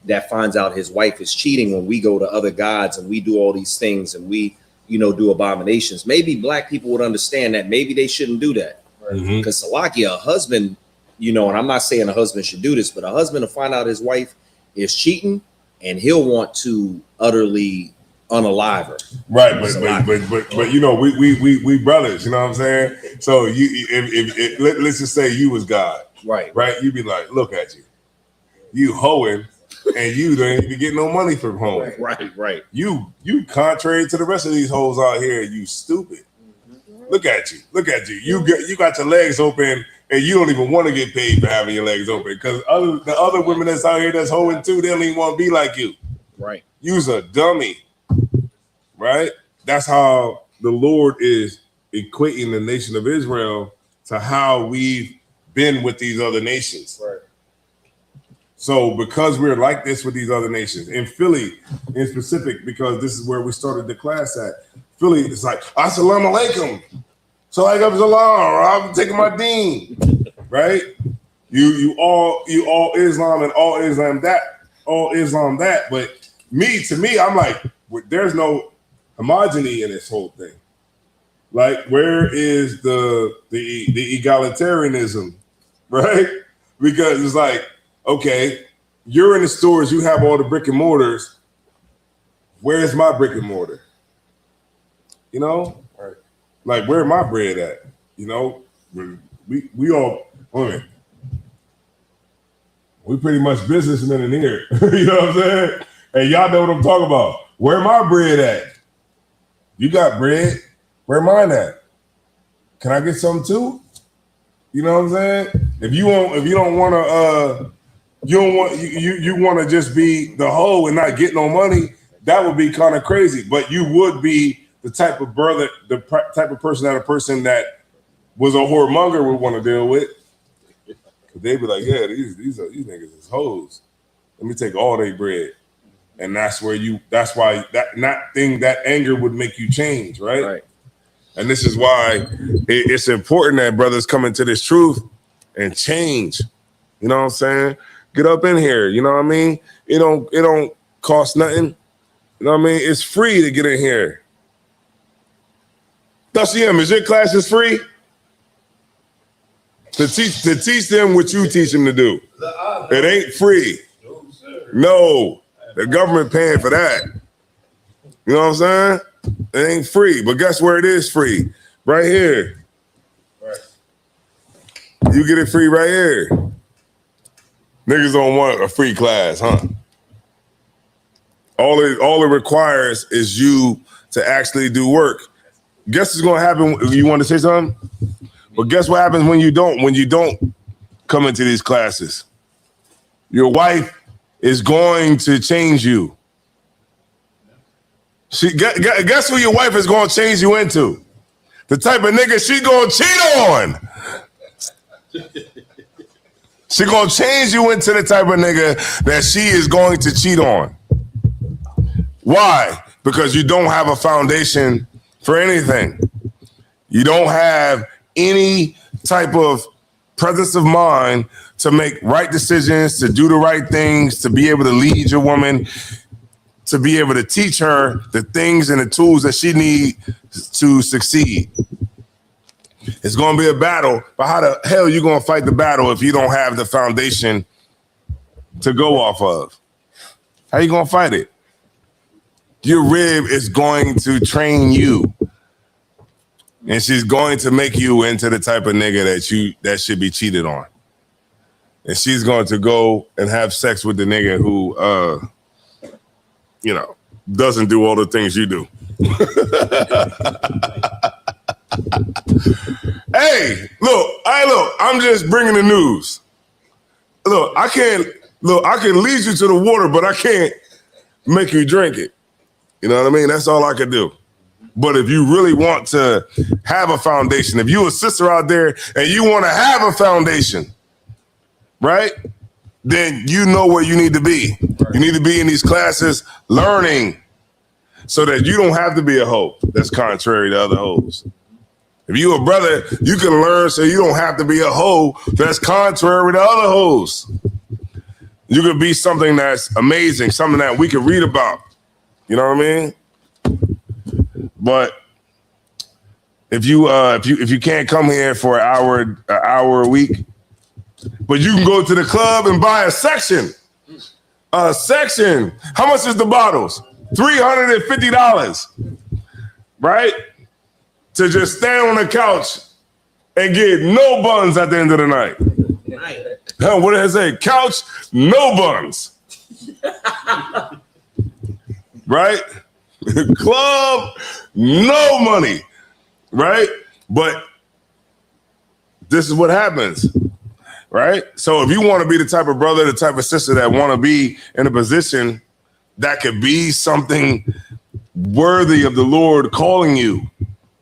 that finds out his wife is cheating when we go to other gods and we do all these things and we, do abominations. Maybe black people would understand that maybe they shouldn't do that. Because Salakia, a husband, and I'm not saying a husband should do this, but a husband to find out his wife is cheating and he'll want to utterly unalive her. Right, but we brothers, you know what I'm saying? So let's just say you was God. Right. You'd be like, look at you hoeing, and you don't even get no money from home. Right. You contrary to the rest of these hoes out here, you stupid. Look at you. You got your legs open, and you don't even want to get paid for having your legs open. Because the other women that's out here that's hoeing too, they don't even want to be like you. Right. You's a dummy. Right? That's how the Lord is equating the nation of Israel to how we've been with these other nations. Right. So because we're like this with these other nations, in Philly in specific, because this is where we started the class at, Philly, it's like, Assalamu alaikum. Salaikum salam, I'm taking my deen. Right? You all Islam and all Islam that. But to me, I'm like, there's no homogeny in this whole thing. Like, where is the egalitarianism, right? Because it's like, okay, you're in the stores, you have all the brick and mortars. Where's my brick and mortar? Right. Like, where my bread at? We all women. We pretty much businessmen in here. You know what I'm saying? And y'all know what I'm talking about. Where my bread at? You got bread. Where mine at? Can I get some too? You know what I'm saying? If you don't want to, you want to just be the hoe and not get no money. That would be kind of crazy. But you would be the type of brother, type of person that a person that was a whoremonger would want to deal with. They'd be like, yeah, these niggas is hoes. Let me take all their bread. And that's why that anger would make you change, right? And this is why it's important that brothers come into this truth and change. You know what I'm saying? Get up in here. You know what I mean? It don't cost nothing. You know what I mean? It's free to get in here. WCM, is your classes free? To teach them what you teach them to do. It ain't free. No, the government paying for that. You know what I'm saying? It ain't free, but guess where it is free? Right here. Right. You get it free right here. Niggas don't want a free class, huh? All it requires is you to actually do work. Guess what's gonna happen? You want to say something? But guess what happens when you don't come into these classes? Your wife is going to change you. Guess who your wife is going to change you into? The type of nigga she going to cheat on. She going to change you into the type of nigga that she is going to cheat on. Why? Because you don't have a foundation for anything. You don't have any type of presence of mind to make right decisions, to do the right things, to be able to lead your woman, to be able to teach her the things and the tools that she needs to succeed. It's going to be a battle, but how the hell are you going to fight the battle if you don't have the foundation to go off of? How you going to fight it? Your rib is going to train you. And she's going to make you into the type of nigga that should be cheated on. And she's going to go and have sex with the nigga who, doesn't do all the things you do. Hey, look, I'm just bringing the news. Look, I can lead you to the water, but I can't make you drink it. You know what I mean? That's all I can do. But if you really want to have a foundation, if you're a sister out there and you want to have a foundation, right? Then you know where you need to be. You need to be in these classes learning so that you don't have to be a hoe that's contrary to other hoes. If you're a brother, you can learn so you don't have to be a hoe that's contrary to other hoes. You could be something that's amazing, something that we can read about. You know what I mean? But if you can't come here for an hour a week, but you can go to the club and buy a section. A section. How much is the bottles? $350, right? To just stand on the couch and get no buns at the end of the night. Right. What did I say? Couch, no buns. Right? Club, no money. Right? But this is what happens. Right? So if you want to be the type of brother, the type of sister that want to be in a position that could be something worthy of the Lord calling you,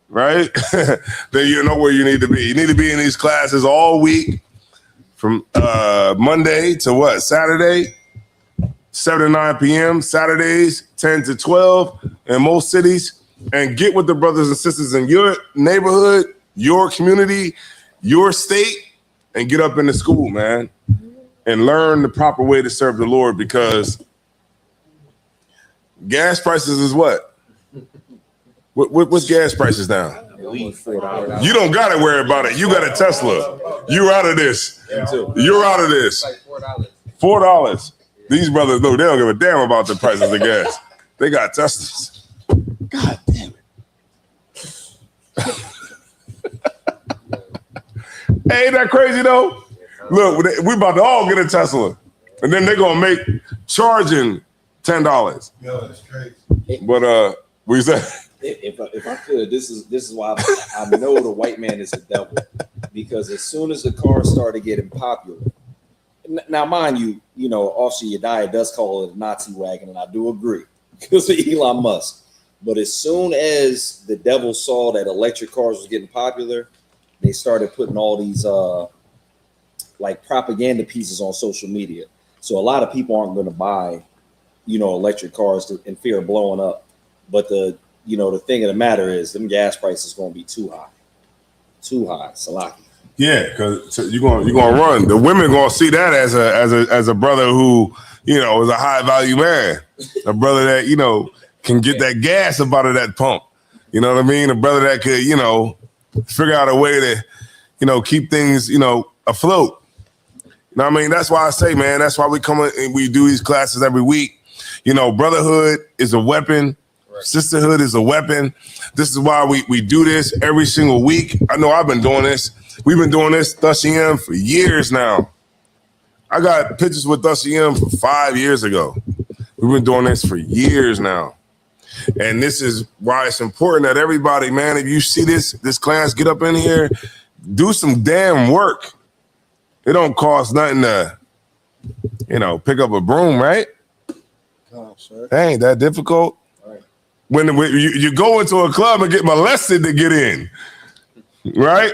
right? Then you know where you need to be. You need to be in these classes all week from Monday to Saturday, 7 to 9 p.m. Saturdays, 10 to 12 in most cities, and get with the brothers and sisters in your neighborhood, your community, your state, and get up in the school, man, and learn the proper way to serve the Lord, because gas prices is what? What's gas prices now? You don't got to worry about it. You got a Tesla. You're out of this. You're out of this. $4. These brothers, no, they don't give a damn about the prices of gas. They got Teslas. God damn it. Hey, ain't that crazy though? Look, we about to all get a Tesla, and then they're gonna make charging $10. Yo, that's crazy. But we said If I could, this is why I know the white man is the devil, because as soon as the cars started getting popular, now mind you, Offshore Yediah does call it a Nazi wagon, and I do agree because of Elon Musk. But as soon as the devil saw that electric cars was getting popular, they started putting all these like propaganda pieces on social media. So a lot of people aren't going to buy, electric cars in fear of blowing up. But the thing of the matter is, them gas prices going to be too high, Salaki. Yeah, because you're gonna run. The women gonna see that as a brother who is a high value man, a brother that can get that gas up out of that pump. You know what I mean? A brother that could figure out a way to keep things afloat. You know what I mean? That's why I say, man. That's why we come and we do these classes every week. Brotherhood is a weapon. Right. Sisterhood is a weapon. This is why we do this every single week. I know I've been doing this. We've been doing this, Thusiem, for years now. I got pictures with Thusiem from 5 years ago. We've been doing this for years now. And this is why it's important that everybody, man, if you see this class, get up in here, do some damn work. It don't cost nothing to, pick up a broom, right? Oh, sir. That ain't that difficult. Right. When you go into a club and get molested to get in, right?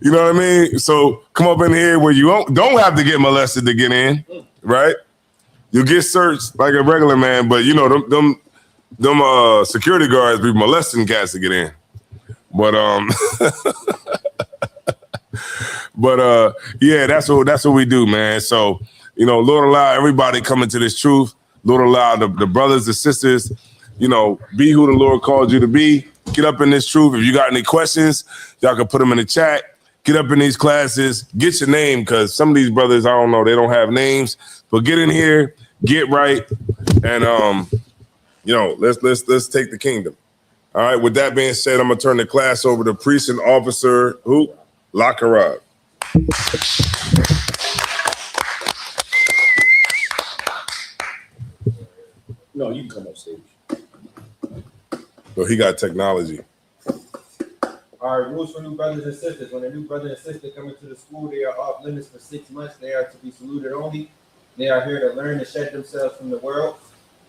You know what I mean? So come up in here where you don't have to get molested to get in, right? You get searched like a regular man, but them security guards be molesting cats to get in. But yeah, that's what we do, man. So Lord allow everybody coming to this truth. Lord allow the brothers and sisters, be who the Lord called you to be. Get up in this truth. If you got any questions, y'all can put them in the chat. Get up in these classes. Get your name, because some of these brothers, I don't know, they don't have names. But get in here, get right, and let's take the kingdom. All right. With that being said, I'm gonna turn the class over to Priest and Officer Lakarab. No, you can come up stage. So he got technology. All right, rules for new brothers and sisters. When a new brother and sister come into the school, they are off limits for 6 months. They are to be saluted only. They are here to learn and shed themselves from the world.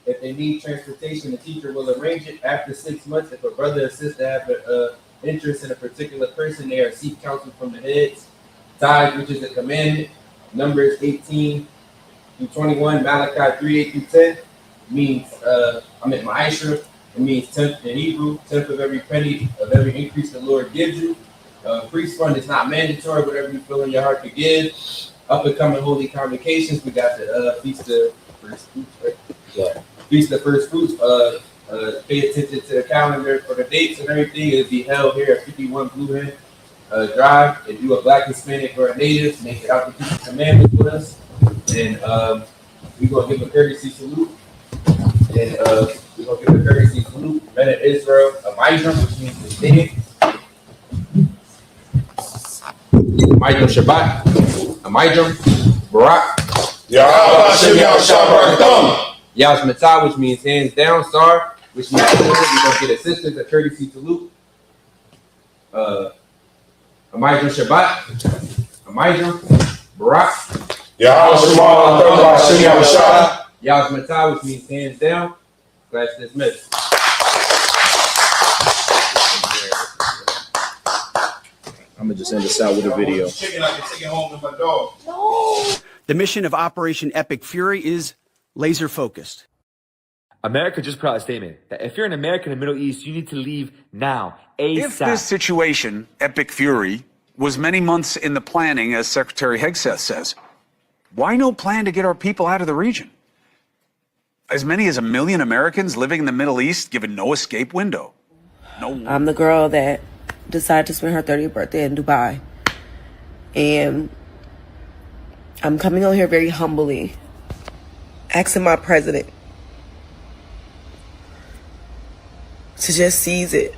If they need transportation, the teacher will arrange it. After 6 months, if a brother or sister have an interest in a particular person, they are seek counsel from the heads. Tithe, which is a commandment. Numbers 18 through 21, Malachi 3:8-10 means Ma'asher. It means 10th in Hebrew, 10th of every penny of every increase the Lord gives you. Priest fund is not mandatory, whatever you feel in your heart to give. Up and coming holy convocations, we got the Feast of First Fruits, right? Yeah. Feast of First Fruits. Pay attention to the calendar for the dates and everything. It'll be held here at 51 Blue Hen Drive. If you are Black, Hispanic, or a Native, make it out to keep the commandments with us. And we're going to give a courtesy salute. And we're going to give a courtesy salute. Men of Israel, Amidram, which means the dead. Amidram Shabbat. Amidram Barak. Yaz Matah, which means hands down. Sar, which means we're going to get assistance, a courtesy salute. Amidram Shabbat. Amidram Barak. Yaz Matah, which means hands down. Class dismissed. I'm gonna just end this out with a video. The mission of Operation Epic Fury is laser focused. America just put out a statement that if you're an American in the Middle East, you need to leave now, ASAP. If this situation, Epic Fury, was many months in the planning, as Secretary Hegseth says, why no plan to get our people out of the region? As many as 1 million Americans living in the Middle East given no escape window. No. I'm the girl that decided to spend her 30th birthday in Dubai. And I'm coming on here very humbly, asking my president to just seize it.